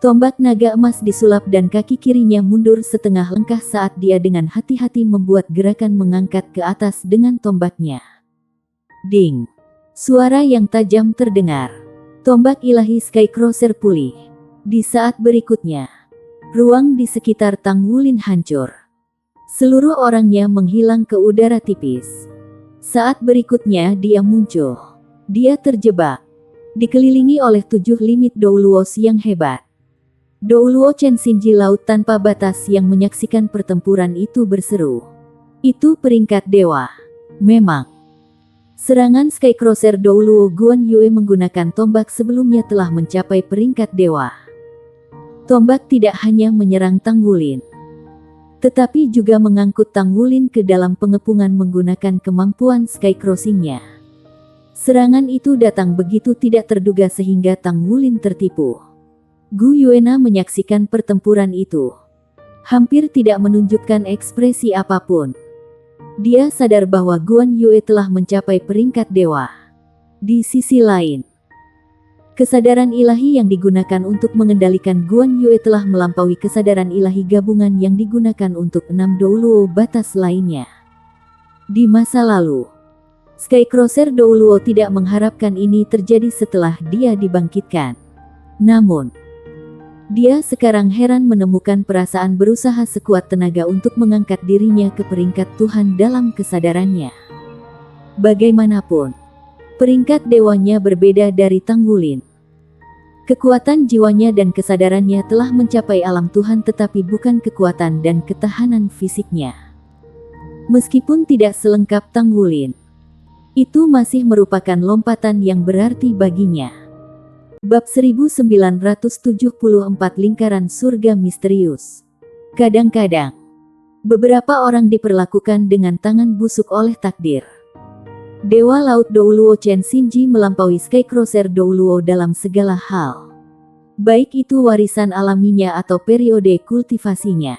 Tombak naga emas disulap dan kaki kirinya mundur setengah langkah saat dia dengan hati-hati membuat gerakan mengangkat ke atas dengan tombaknya. Ding! Suara yang tajam terdengar. Tombak ilahi Skycrosser pulih. Di saat berikutnya, ruang di sekitar Tang Wulin hancur. Seluruh orangnya menghilang ke udara tipis. Saat berikutnya dia muncul. Dia terjebak, dikelilingi oleh 7 limit Douluos yang hebat. Douluo Chen Xinji Laut tanpa batas yang menyaksikan pertempuran itu berseru. Itu peringkat dewa. Memang. Serangan Skycrosser Douluo Guan Yue menggunakan tombak sebelumnya telah mencapai peringkat dewa. Tombak tidak hanya menyerang Tang Wulin, tetapi juga mengangkut Tang Wulin ke dalam pengepungan menggunakan kemampuan Skycrossing-nya. Serangan itu datang begitu tidak terduga sehingga Tang Wulin tertipu. Gu Yuena menyaksikan pertempuran itu, hampir tidak menunjukkan ekspresi apapun. Dia sadar bahwa Guan Yue telah mencapai peringkat dewa. Di sisi lain, kesadaran ilahi yang digunakan untuk mengendalikan Guan Yue telah melampaui kesadaran ilahi gabungan yang digunakan untuk 6 Douluo batas lainnya. Di masa lalu, Skycrosser Douluo tidak mengharapkan ini terjadi setelah dia dibangkitkan. Namun, dia sekarang heran menemukan perasaan berusaha sekuat tenaga untuk mengangkat dirinya ke peringkat Tuhan dalam kesadarannya. Bagaimanapun, peringkat dewanya berbeda dari Tang Wulin. Kekuatan jiwanya dan kesadarannya telah mencapai alam Tuhan tetapi bukan kekuatan dan ketahanan fisiknya. Meskipun tidak selengkap Tang Wulin, itu masih merupakan lompatan yang berarti baginya. Bab 1974 Lingkaran Surga Misterius. Kadang-kadang, beberapa orang diperlakukan dengan tangan busuk oleh takdir. Dewa Laut Douluo Chen Xinji melampaui Skycrosser Douluo dalam segala hal. Baik itu warisan alaminya atau periode kultivasinya.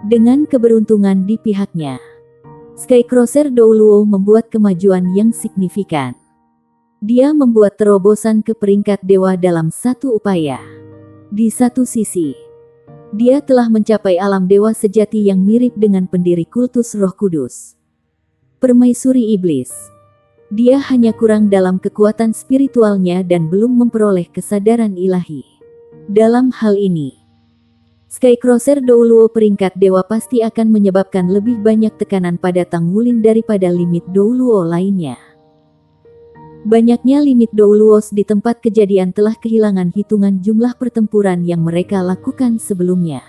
Dengan keberuntungan di pihaknya, Skycrosser Douluo membuat kemajuan yang signifikan. Dia membuat terobosan ke peringkat dewa dalam satu upaya. Di satu sisi, dia telah mencapai alam dewa sejati yang mirip dengan pendiri kultus Roh Kudus, permaisuri iblis. Dia hanya kurang dalam kekuatan spiritualnya dan belum memperoleh kesadaran ilahi. Dalam hal ini, Skycrosser Douluo peringkat dewa pasti akan menyebabkan lebih banyak tekanan pada Tang Wulin daripada limit Douluo lainnya. Banyaknya limit Douluos di tempat kejadian telah kehilangan hitungan jumlah pertempuran yang mereka lakukan sebelumnya.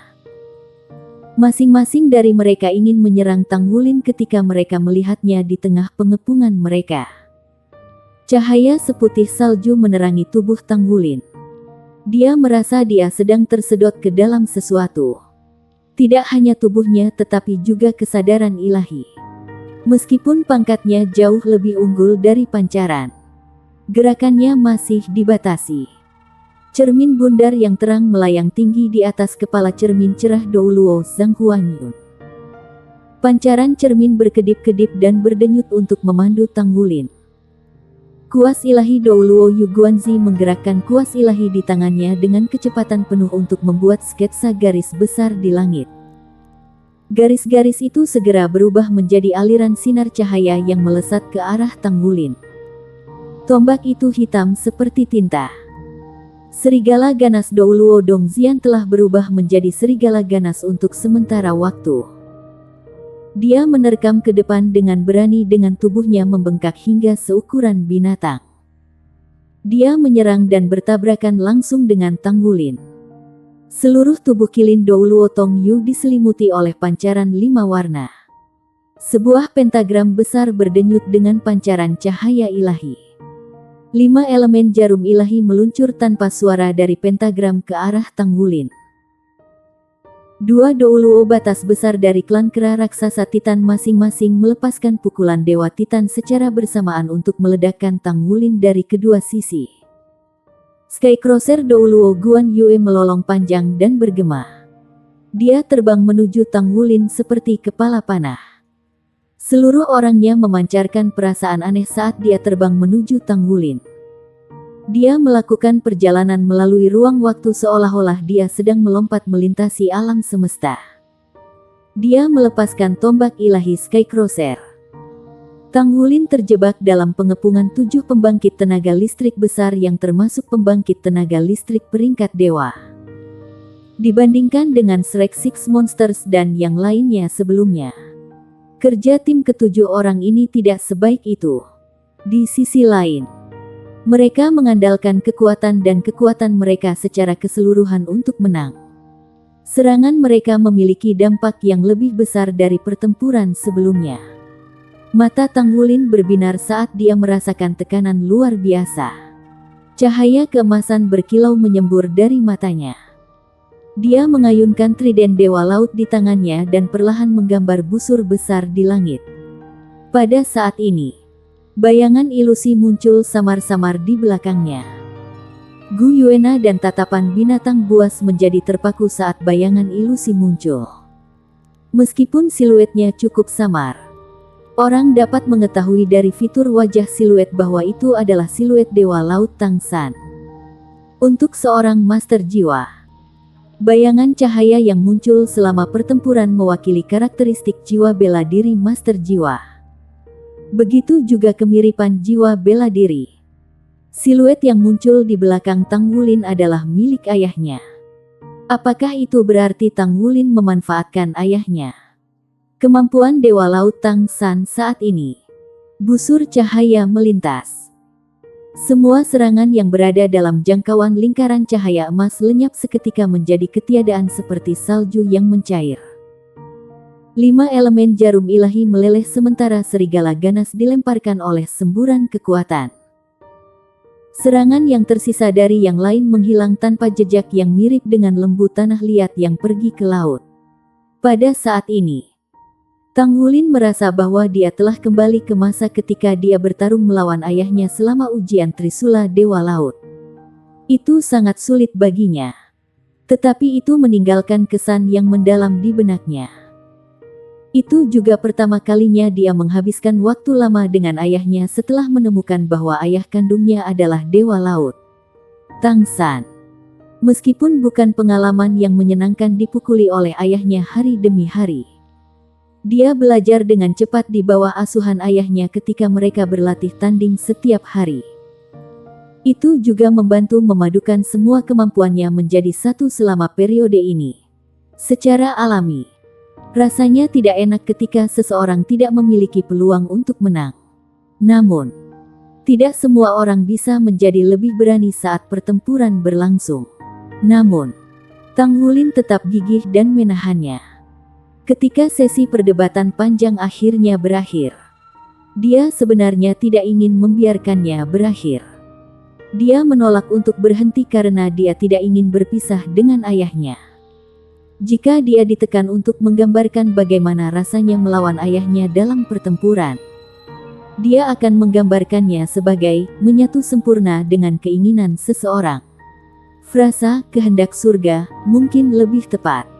Masing-masing dari mereka ingin menyerang Tang Wulin ketika mereka melihatnya di tengah pengepungan mereka. Cahaya seputih salju menerangi tubuh Tang Wulin. Dia merasa dia sedang tersedot ke dalam sesuatu. Tidak hanya tubuhnya tetapi juga kesadaran ilahi. Meskipun pangkatnya jauh lebih unggul dari pancaran, gerakannya masih dibatasi. Cermin bundar yang terang melayang tinggi di atas kepala cermin cerah Douluo Zhang Huangyun. Pancaran cermin berkedip-kedip dan berdenyut untuk memandu Tang Wulin. Kuas ilahi Douluo Yu Guanzi menggerakkan kuas ilahi di tangannya dengan kecepatan penuh untuk membuat sketsa garis besar di langit. Garis-garis itu segera berubah menjadi aliran sinar cahaya yang melesat ke arah Tang Wulin. Tombak itu hitam seperti tinta. Serigala ganas Douluo Dongxian telah berubah menjadi serigala ganas untuk sementara waktu. Dia menerkam ke depan dengan berani dengan tubuhnya membengkak hingga seukuran binatang. Dia menyerang dan bertabrakan langsung dengan Tang Wulin. Seluruh tubuh kilin Douluo Tongyu diselimuti oleh pancaran 5 warna. Sebuah pentagram besar berdenyut dengan pancaran cahaya ilahi. 5 elemen jarum ilahi meluncur tanpa suara dari pentagram ke arah Tang Wulin. 2 Douluo batas besar dari klan kera raksasa Titan masing-masing melepaskan pukulan Dewa Titan secara bersamaan untuk meledakkan Tang Wulin dari kedua sisi. Skycrosser Douluo Guan Yue melolong panjang dan bergema. Dia terbang menuju Tang Wulin seperti kepala panah. Seluruh orangnya memancarkan perasaan aneh saat dia terbang menuju Tang Wulin. Dia melakukan perjalanan melalui ruang waktu seolah-olah dia sedang melompat melintasi alam semesta. Dia melepaskan tombak ilahi Skycrosser. Tang Wulin terjebak dalam pengepungan 7 pembangkit tenaga listrik besar yang termasuk pembangkit tenaga listrik peringkat dewa. Dibandingkan dengan Shrek Six Monsters dan yang lainnya sebelumnya, kerja tim ke-7 orang ini tidak sebaik itu. Di sisi lain, mereka mengandalkan kekuatan dan kekuatan mereka secara keseluruhan untuk menang. Serangan mereka memiliki dampak yang lebih besar dari pertempuran sebelumnya. Mata Tang Wulin berbinar saat dia merasakan tekanan luar biasa. Cahaya keemasan berkilau menyembur dari matanya. Dia mengayunkan trident Dewa Laut di tangannya dan perlahan menggambar busur besar di langit. Pada saat ini, bayangan ilusi muncul samar-samar di belakangnya. Gu Yuena dan tatapan binatang buas menjadi terpaku saat bayangan ilusi muncul. Meskipun siluetnya cukup samar, orang dapat mengetahui dari fitur wajah siluet bahwa itu adalah siluet Dewa Laut Tang San. Untuk seorang master jiwa, bayangan cahaya yang muncul selama pertempuran mewakili karakteristik jiwa bela diri master jiwa. Begitu juga kemiripan jiwa bela diri. Siluet yang muncul di belakang Tang Wulin adalah milik ayahnya. Apakah itu berarti Tang Wulin memanfaatkan ayahnya? Kemampuan Dewa Laut Tang San saat ini. Busur cahaya melintas. Semua serangan yang berada dalam jangkauan lingkaran cahaya emas lenyap seketika menjadi ketiadaan seperti salju yang mencair. 5 elemen jarum ilahi meleleh sementara serigala ganas dilemparkan oleh semburan kekuatan. Serangan yang tersisa dari yang lain menghilang tanpa jejak yang mirip dengan lembu tanah liat yang pergi ke laut. Pada saat ini, Tang Wulin merasa bahwa dia telah kembali ke masa ketika dia bertarung melawan ayahnya selama ujian Trisula Dewa Laut. Itu sangat sulit baginya. Tetapi itu meninggalkan kesan yang mendalam di benaknya. Itu juga pertama kalinya dia menghabiskan waktu lama dengan ayahnya setelah menemukan bahwa ayah kandungnya adalah dewa laut, Tang San. Meskipun bukan pengalaman yang menyenangkan dipukuli oleh ayahnya hari demi hari, dia belajar dengan cepat di bawah asuhan ayahnya ketika mereka berlatih tanding setiap hari. Itu juga membantu memadukan semua kemampuannya menjadi satu selama periode ini. Secara alami, rasanya tidak enak ketika seseorang tidak memiliki peluang untuk menang. Namun, tidak semua orang bisa menjadi lebih berani saat pertempuran berlangsung. Namun, Tang Wulin tetap gigih dan menahannya. Ketika sesi perdebatan panjang akhirnya berakhir, dia sebenarnya tidak ingin membiarkannya berakhir. Dia menolak untuk berhenti karena dia tidak ingin berpisah dengan ayahnya. Jika dia ditekan untuk menggambarkan bagaimana rasanya melawan ayahnya dalam pertempuran, dia akan menggambarkannya sebagai menyatu sempurna dengan keinginan seseorang. Frasa kehendak surga mungkin lebih tepat.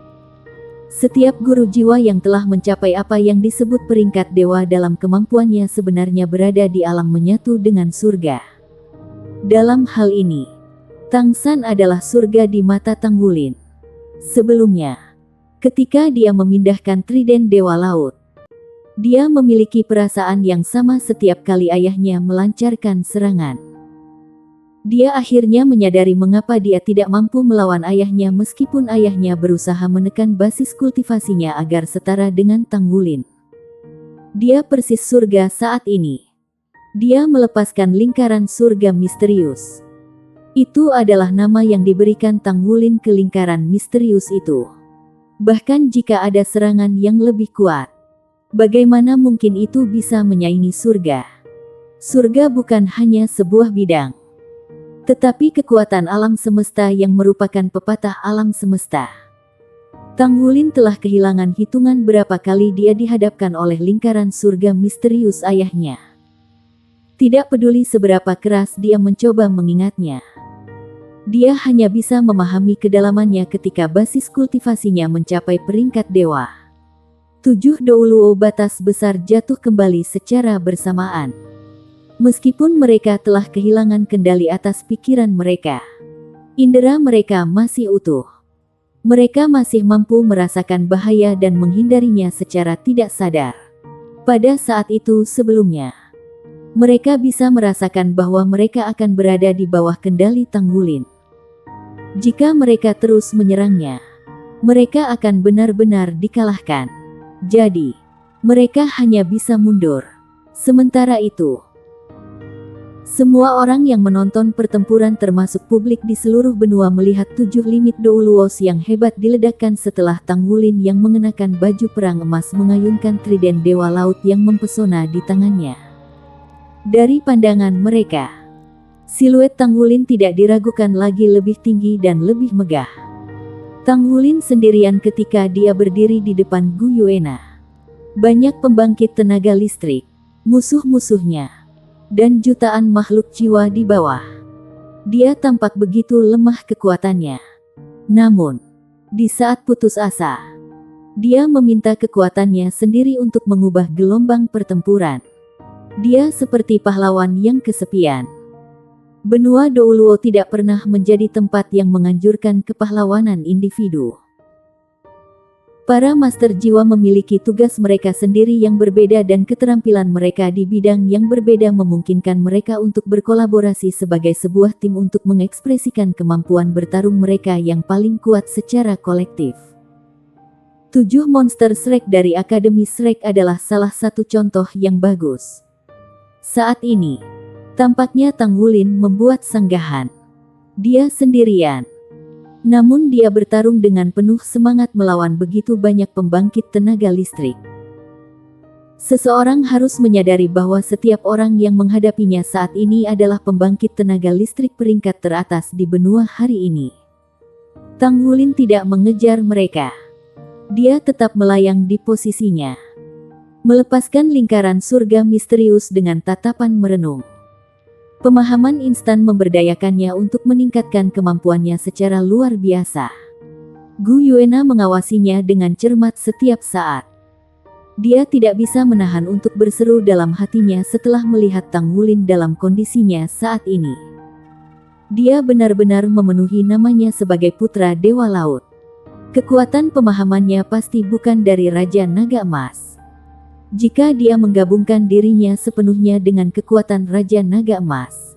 Setiap guru jiwa yang telah mencapai apa yang disebut peringkat dewa dalam kemampuannya sebenarnya berada di alam menyatu dengan surga. Dalam hal ini, Tang San adalah surga di mata Tang Wulin. Sebelumnya, ketika dia memindahkan trident dewa laut, dia memiliki perasaan yang sama setiap kali ayahnya melancarkan serangan. Dia akhirnya menyadari mengapa dia tidak mampu melawan ayahnya meskipun ayahnya berusaha menekan basis kultivasinya agar setara dengan Tang Wulin. Dia persis surga saat ini. Dia melepaskan lingkaran surga misterius. Itu adalah nama yang diberikan Tang Wulin ke lingkaran misterius itu. Bahkan jika ada serangan yang lebih kuat, bagaimana mungkin itu bisa menyaingi surga? Surga bukan hanya sebuah bidang, tetapi kekuatan alam semesta yang merupakan pepatah alam semesta. Tang Wulin telah kehilangan hitungan berapa kali dia dihadapkan oleh lingkaran surga misterius ayahnya. Tidak peduli seberapa keras dia mencoba mengingatnya, dia hanya bisa memahami kedalamannya ketika basis kultivasinya mencapai peringkat dewa. 7 Douluo batas besar jatuh kembali secara bersamaan. Meskipun mereka telah kehilangan kendali atas pikiran mereka, indera mereka masih utuh. Mereka masih mampu merasakan bahaya dan menghindarinya secara tidak sadar. Pada saat itu sebelumnya, mereka bisa merasakan bahwa mereka akan berada di bawah kendali Tang Wulin. Jika mereka terus menyerangnya, mereka akan benar-benar dikalahkan. Jadi, mereka hanya bisa mundur. Sementara itu, semua orang yang menonton pertempuran termasuk publik di seluruh benua melihat 7 limit Douluos yang hebat diledakkan setelah Tang Wulin yang mengenakan baju perang emas mengayunkan trident dewa laut yang mempesona di tangannya. Dari pandangan mereka, siluet Tang Wulin tidak diragukan lagi lebih tinggi dan lebih megah. Tang Wulin sendirian ketika dia berdiri di depan Gu Yuena. Banyak pembangkit tenaga listrik, musuh-musuhnya, dan jutaan makhluk jiwa di bawah. Dia tampak begitu lemah kekuatannya. Namun, di saat putus asa, dia meminta kekuatannya sendiri untuk mengubah gelombang pertempuran. Dia seperti pahlawan yang kesepian. Benua Douluo tidak pernah menjadi tempat yang menganjurkan kepahlawanan individu. Para master jiwa memiliki tugas mereka sendiri yang berbeda dan keterampilan mereka di bidang yang berbeda memungkinkan mereka untuk berkolaborasi sebagai sebuah tim untuk mengekspresikan kemampuan bertarung mereka yang paling kuat secara kolektif. 7 monster Shrek dari Akademi Shrek adalah salah satu contoh yang bagus. Saat ini, tampaknya Tang Wulin membuat sanggahan. Dia sendirian. Namun dia bertarung dengan penuh semangat melawan begitu banyak pembangkit tenaga listrik. Seseorang harus menyadari bahwa setiap orang yang menghadapinya saat ini adalah pembangkit tenaga listrik peringkat teratas di benua hari ini. Tang Wulin tidak mengejar mereka. Dia tetap melayang di posisinya, melepaskan lingkaran surga misterius dengan tatapan merenung. Pemahaman instan memberdayakannya untuk meningkatkan kemampuannya secara luar biasa. Gu Yuena mengawasinya dengan cermat setiap saat. Dia tidak bisa menahan untuk berseru dalam hatinya setelah melihat Tang Wulin dalam kondisinya saat ini. Dia benar-benar memenuhi namanya sebagai putra Dewa Laut. Kekuatan pemahamannya pasti bukan dari Raja Naga Emas. Jika dia menggabungkan dirinya sepenuhnya dengan kekuatan Raja Naga Emas,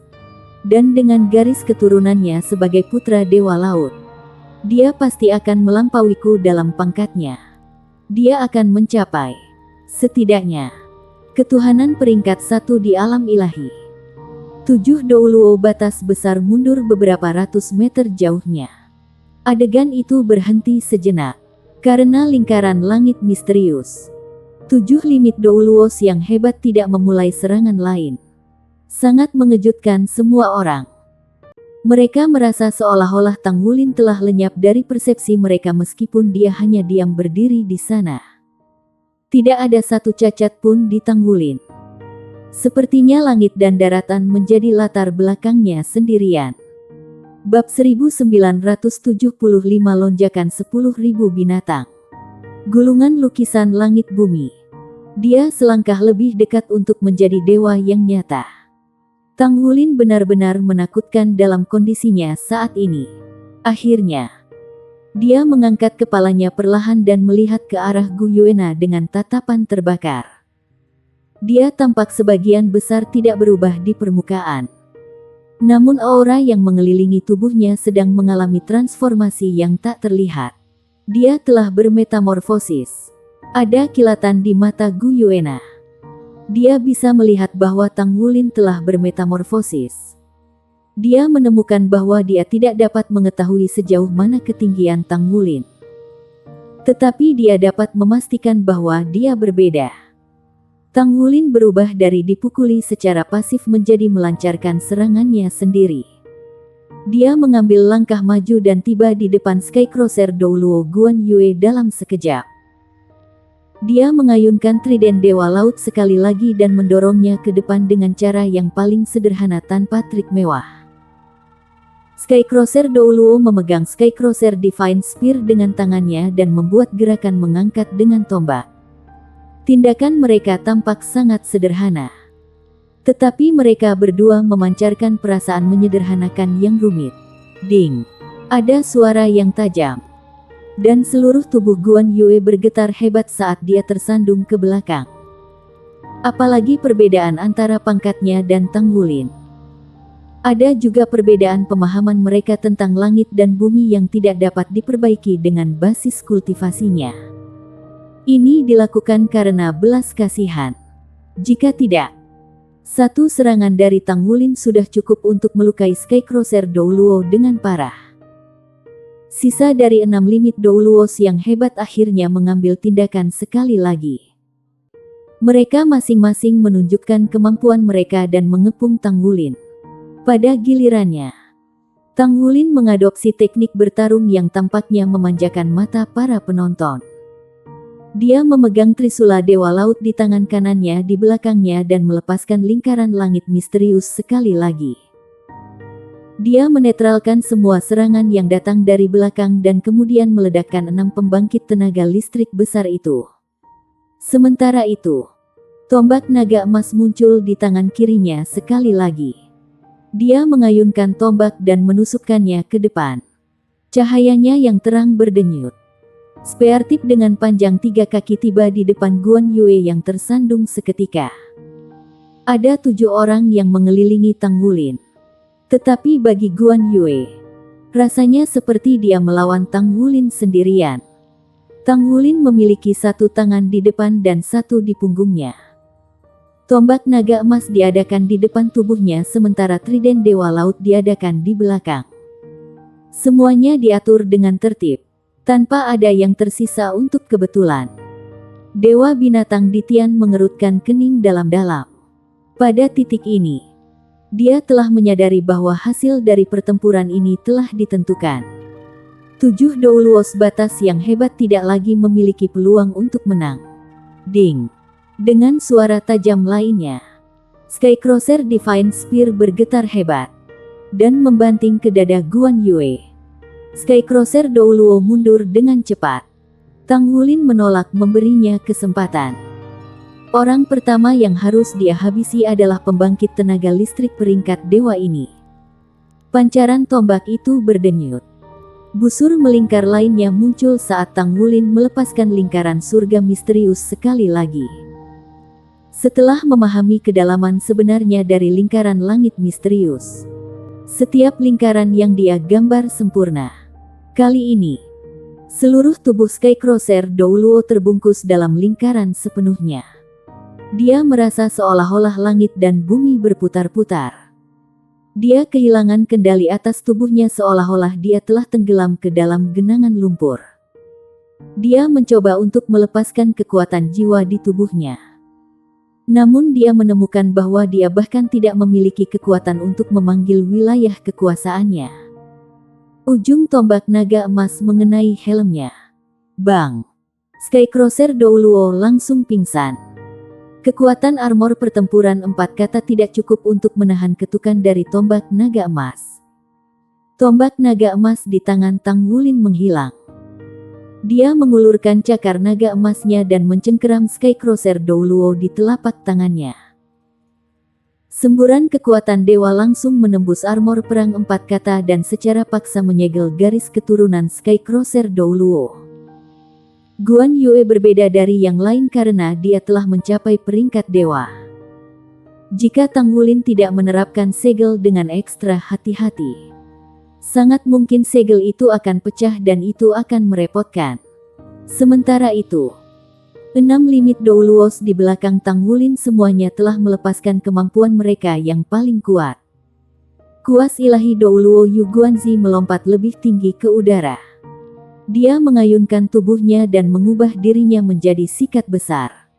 dan dengan garis keturunannya sebagai putra Dewa Laut, dia pasti akan melampauiku dalam pangkatnya. Dia akan mencapai, setidaknya, ketuhanan peringkat 1 di alam ilahi. 7 Douluo batas besar mundur beberapa ratus meter jauhnya. Adegan itu berhenti sejenak, karena lingkaran langit misterius. 7 limit Douluos yang hebat tidak memulai serangan lain. Sangat mengejutkan semua orang. Mereka merasa seolah-olah Tang Wulin telah lenyap dari persepsi mereka meskipun dia hanya diam berdiri di sana. Tidak ada satu cacat pun di Tang Wulin. Sepertinya langit dan daratan menjadi latar belakangnya sendirian. Bab 1975 Lonjakan 10.000 binatang. Gulungan lukisan langit bumi. Dia selangkah lebih dekat untuk menjadi dewa yang nyata. Tang Wulin benar-benar menakutkan dalam kondisinya saat ini. Akhirnya, dia mengangkat kepalanya perlahan dan melihat ke arah Gu Yuena dengan tatapan terbakar. Dia tampak sebagian besar tidak berubah di permukaan. Namun aura yang mengelilingi tubuhnya sedang mengalami transformasi yang tak terlihat. Dia telah bermetamorfosis. Ada kilatan di mata Gu Yuena. Dia bisa melihat bahwa Tang Wulin telah bermetamorfosis. Dia menemukan bahwa dia tidak dapat mengetahui sejauh mana ketinggian Tang Wulin. Tetapi dia dapat memastikan bahwa dia berbeda. Tang Wulin berubah dari dipukuli secara pasif menjadi melancarkan serangannya sendiri. Dia mengambil langkah maju dan tiba di depan Skycrosser Douluo Guan Yue dalam sekejap. Dia mengayunkan trident Dewa Laut sekali lagi dan mendorongnya ke depan dengan cara yang paling sederhana tanpa trik mewah. Skycrosser Douluo memegang Skycrosser Divine Spear dengan tangannya dan membuat gerakan mengangkat dengan tombak. Tindakan mereka tampak sangat sederhana. Tetapi mereka berdua memancarkan perasaan menyederhanakan yang rumit. Ding! Ada suara yang tajam. Dan seluruh tubuh Guan Yue bergetar hebat saat dia tersandung ke belakang. Apalagi perbedaan antara pangkatnya dan Tang Wulin. Ada juga perbedaan pemahaman mereka tentang langit dan bumi yang tidak dapat diperbaiki dengan basis kultivasinya. Ini dilakukan karena belas kasihan. Jika tidak, satu serangan dari Tang Wulin sudah cukup untuk melukai Skycrosser Douluo dengan parah. Sisa dari 6 limit Douluos yang hebat akhirnya mengambil tindakan sekali lagi. Mereka masing-masing menunjukkan kemampuan mereka dan mengepung Tang Wulin. Pada gilirannya, Tang Wulin mengadopsi teknik bertarung yang tampaknya memanjakan mata para penonton. Dia memegang Trisula Dewa Laut di tangan kanannya di belakangnya dan melepaskan lingkaran langit misterius sekali lagi. Dia menetralkan semua serangan yang datang dari belakang dan kemudian meledakkan 6 pembangkit tenaga listrik besar itu. Sementara itu, tombak naga emas muncul di tangan kirinya sekali lagi. Dia mengayunkan tombak dan menusukkannya ke depan. Cahayanya yang terang berdenyut. Spear tip dengan panjang 3 kaki tiba di depan Guan Yue yang tersandung seketika. Ada 7 orang yang mengelilingi Tang Wulin. Tetapi bagi Guan Yue, rasanya seperti dia melawan Tang Wulin sendirian. Tang Wulin memiliki satu tangan di depan dan satu di punggungnya. Tombak naga emas diadakan di depan tubuhnya sementara trident Dewa Laut diadakan di belakang. Semuanya diatur dengan tertib, tanpa ada yang tersisa untuk kebetulan. Dewa binatang di Tian mengerutkan kening dalam-dalam. Pada titik ini, dia telah menyadari bahwa hasil dari pertempuran ini telah ditentukan. 7 Douluos batas yang hebat tidak lagi memiliki peluang untuk menang. Ding! Dengan suara tajam lainnya, Skycrosser Divine Spear bergetar hebat dan membanting ke dada Guan Yue. Skycrosser Douluo mundur dengan cepat. Tang Wulin menolak memberinya kesempatan. Orang pertama yang harus dia habisi adalah pembangkit tenaga listrik peringkat dewa ini. Pancaran tombak itu berdenyut. Busur melingkar lainnya muncul saat Tang Wulin melepaskan lingkaran surga misterius sekali lagi. Setelah memahami kedalaman sebenarnya dari lingkaran langit misterius, setiap lingkaran yang dia gambar sempurna. Kali ini, seluruh tubuh Skycrosser Douluo terbungkus dalam lingkaran sepenuhnya. Dia merasa seolah-olah langit dan bumi berputar-putar. Dia kehilangan kendali atas tubuhnya seolah-olah dia telah tenggelam ke dalam genangan lumpur. Dia mencoba untuk melepaskan kekuatan jiwa di tubuhnya. Namun dia menemukan bahwa dia bahkan tidak memiliki kekuatan untuk memanggil wilayah kekuasaannya. Ujung tombak naga emas mengenai helmnya. Bang! Skycrosser Douluo langsung pingsan. Kekuatan armor pertempuran 4 kata tidak cukup untuk menahan ketukan dari tombak naga emas. Tombak naga emas di tangan Tang Wulin menghilang. Dia mengulurkan cakar naga emasnya dan mencengkeram Skycrosser Douluo di telapak tangannya. Semburan kekuatan dewa langsung menembus armor perang 4 kata dan secara paksa menyegel garis keturunan Skycrosser Douluo. Guan Yue berbeda dari yang lain karena dia telah mencapai peringkat dewa. Jika Tang Wulin tidak menerapkan segel dengan ekstra hati-hati, sangat mungkin segel itu akan pecah dan itu akan merepotkan. Sementara itu, 6 limit Douluos di belakang Tang Wulin semuanya telah melepaskan kemampuan mereka yang paling kuat. Kuas ilahi Douluo Yu Guanzi melompat lebih tinggi ke udara. Dia mengayunkan tubuhnya dan mengubah dirinya menjadi sikat besar.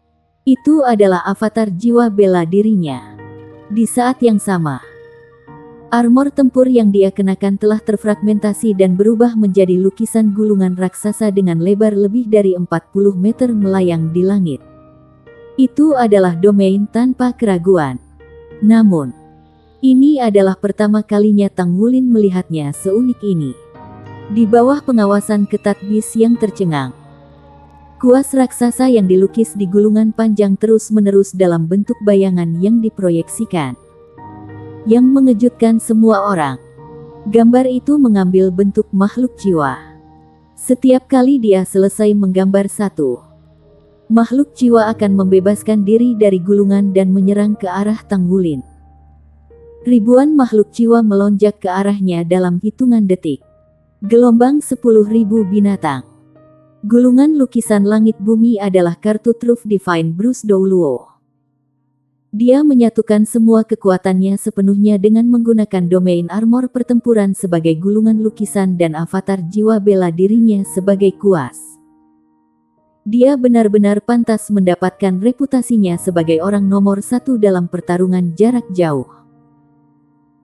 Itu adalah avatar jiwa bela dirinya. Di saat yang sama, armor tempur yang dia kenakan telah terfragmentasi dan berubah menjadi lukisan gulungan raksasa dengan lebar lebih dari 40 meter melayang di langit. Itu adalah domain tanpa keraguan. Namun, ini adalah pertama kalinya Tang Wulin melihatnya seunik ini. Di bawah pengawasan ketat bis yang tercengang, kuas raksasa yang dilukis di gulungan panjang terus-menerus dalam bentuk bayangan yang diproyeksikan. Yang mengejutkan semua orang, gambar itu mengambil bentuk makhluk jiwa. Setiap kali dia selesai menggambar satu, makhluk jiwa akan membebaskan diri dari gulungan dan menyerang ke arah Tang Wulin. Ribuan makhluk jiwa melonjak ke arahnya dalam hitungan detik. Gelombang 10.000 binatang. Gulungan lukisan langit bumi adalah kartu truf Divine Bruce Douluo. Dia menyatukan semua kekuatannya sepenuhnya dengan menggunakan domain armor pertempuran sebagai gulungan lukisan dan avatar jiwa bela dirinya sebagai kuas. Dia benar-benar pantas mendapatkan reputasinya sebagai orang nomor 1 dalam pertarungan jarak jauh.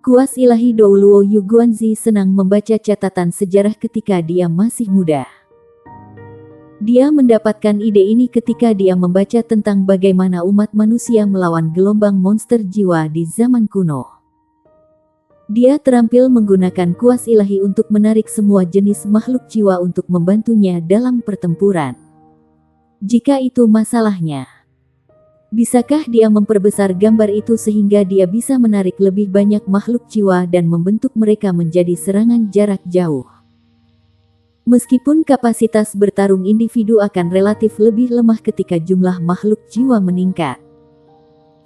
Kuas ilahi Douluo Yu Guanzi senang membaca catatan sejarah ketika dia masih muda. Dia mendapatkan ide ini ketika dia membaca tentang bagaimana umat manusia melawan gelombang monster jiwa di zaman kuno. Dia terampil menggunakan kuas ilahi untuk menarik semua jenis makhluk jiwa untuk membantunya dalam pertempuran. Jika itu masalahnya, bisakah dia memperbesar gambar itu sehingga dia bisa menarik lebih banyak makhluk jiwa dan membentuk mereka menjadi serangan jarak jauh? Meskipun kapasitas bertarung individu akan relatif lebih lemah ketika jumlah makhluk jiwa meningkat,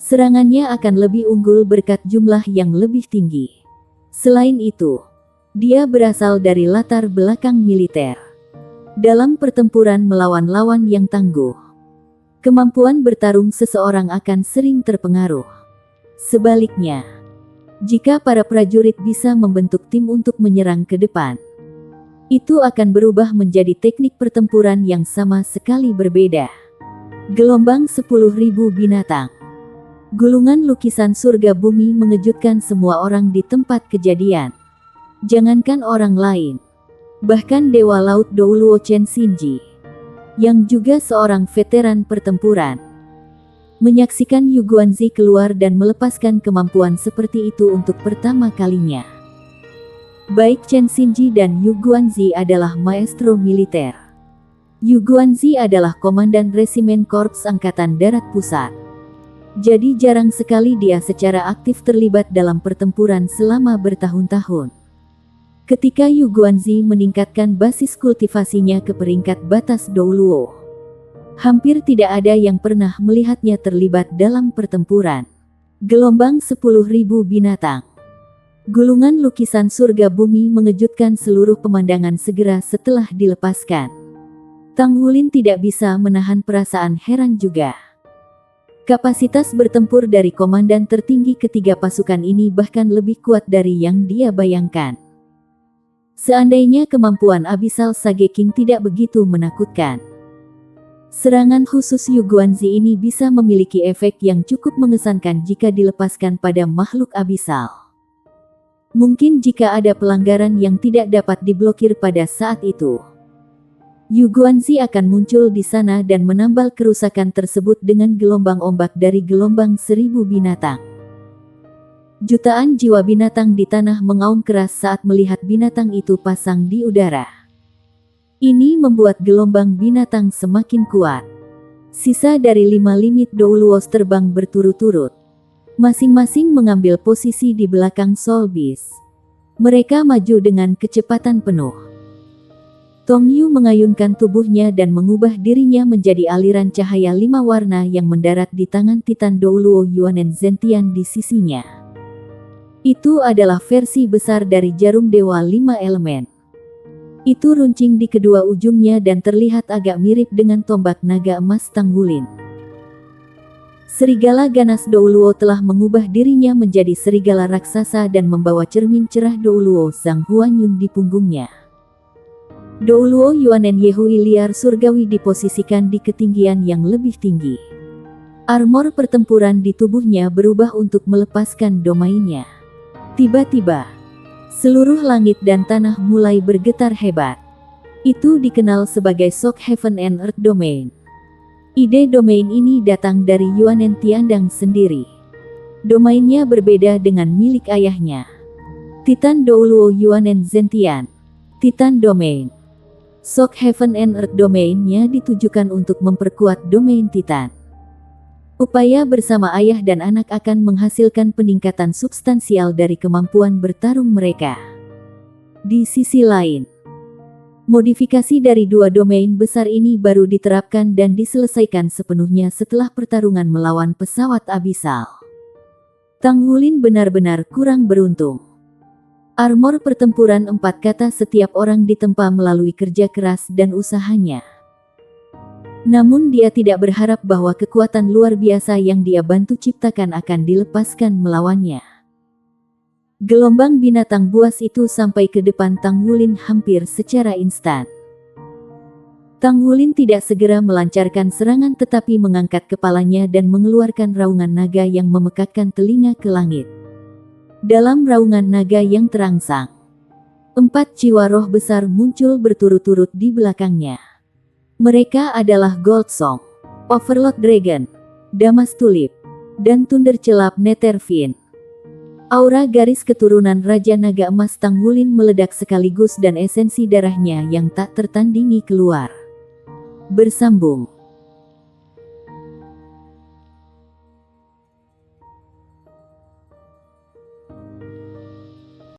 serangannya akan lebih unggul berkat jumlah yang lebih tinggi. Selain itu, dia berasal dari latar belakang militer. Dalam pertempuran melawan lawan yang tangguh, kemampuan bertarung seseorang akan sering terpengaruh. Sebaliknya, jika para prajurit bisa membentuk tim untuk menyerang ke depan, itu akan berubah menjadi teknik pertempuran yang sama sekali berbeda. Gelombang 10.000 binatang. Gulungan lukisan surga bumi mengejutkan semua orang di tempat kejadian. Jangankan orang lain, bahkan Dewa Laut Douluo Chen Xinji, yang juga seorang veteran pertempuran, menyaksikan Yu Guanzi keluar dan melepaskan kemampuan seperti itu untuk pertama kalinya. Baik Chen Xinji dan Yu Guanzi adalah maestro militer. Yu Guanzi adalah komandan resimen Korps Angkatan Darat Pusat. Jadi jarang sekali dia secara aktif terlibat dalam pertempuran selama bertahun-tahun. Ketika Yu Guanzi meningkatkan basis kultivasinya ke peringkat batas Douluo, hampir tidak ada yang pernah melihatnya terlibat dalam pertempuran. Gelombang 10.000 binatang. Gulungan lukisan surga bumi mengejutkan seluruh pemandangan segera setelah dilepaskan. Tang Wulin tidak bisa menahan perasaan heran juga. Kapasitas bertempur dari komandan tertinggi ketiga pasukan ini bahkan lebih kuat dari yang dia bayangkan. Seandainya kemampuan Abyssal Sage King tidak begitu menakutkan, serangan khusus Yu Guanzi ini bisa memiliki efek yang cukup mengesankan jika dilepaskan pada makhluk Abyssal. Mungkin jika ada pelanggaran yang tidak dapat diblokir pada saat itu, Yu Guanzi akan muncul di sana dan menambal kerusakan tersebut dengan gelombang ombak dari gelombang 1000 binatang. Jutaan jiwa binatang di tanah mengaum keras saat melihat binatang itu pasang di udara. Ini membuat gelombang binatang semakin kuat. Sisa dari 5 limit Douluos terbang berturut-turut. Masing-masing mengambil posisi di belakang Soul Beast. Mereka maju dengan kecepatan penuh. Tong Yu mengayunkan tubuhnya dan mengubah dirinya menjadi aliran cahaya 5 warna yang mendarat di tangan Titan Douluo Yuanen Zentian di sisinya. Itu adalah versi besar dari jarum dewa 5 elemen. Itu runcing di kedua ujungnya dan terlihat agak mirip dengan tombak naga emas Tang Wulin. Serigala ganas Douluo telah mengubah dirinya menjadi serigala raksasa dan membawa cermin cerah Douluo Zhang Huanyun di punggungnya. Douluo Yuanen Yehui liar surgawi diposisikan di ketinggian yang lebih tinggi. Armor pertempuran di tubuhnya berubah untuk melepaskan domainnya. Tiba-tiba, seluruh langit dan tanah mulai bergetar hebat. Itu dikenal sebagai Shock Heaven and Earth Domain. Ide domain ini datang dari Yuanen Tiandang sendiri. Domainnya berbeda dengan milik ayahnya. Titan Douluo Yuanen Zentian. Titan Domain. Shock Heaven and Earth Domain-nya ditujukan untuk memperkuat domain Titan. Upaya bersama ayah dan anak akan menghasilkan peningkatan substansial dari kemampuan bertarung mereka. Di sisi lain, modifikasi dari dua domain besar ini baru diterapkan dan diselesaikan sepenuhnya setelah pertarungan melawan pesawat Abyssal. Tang Wulin benar-benar kurang beruntung. Armor pertempuran 4 kata setiap orang ditempa melalui kerja keras dan usahanya. Namun dia tidak berharap bahwa kekuatan luar biasa yang dia bantu ciptakan akan dilepaskan melawannya. Gelombang binatang buas itu sampai ke depan Tang Wulin hampir secara instan. Tang Wulin tidak segera melancarkan serangan tetapi mengangkat kepalanya dan mengeluarkan raungan naga yang memekakkan telinga ke langit. Dalam raungan naga yang terangsang, 4 jiwa roh besar muncul berturut-turut di belakangnya. Mereka adalah Gold Song, Overlord Dragon, Damas Tulip, dan Thunder Celap Netherfiend. Aura garis keturunan Raja Naga Emas Tang Wulin meledak sekaligus dan esensi darahnya yang tak tertandingi keluar. Bersambung.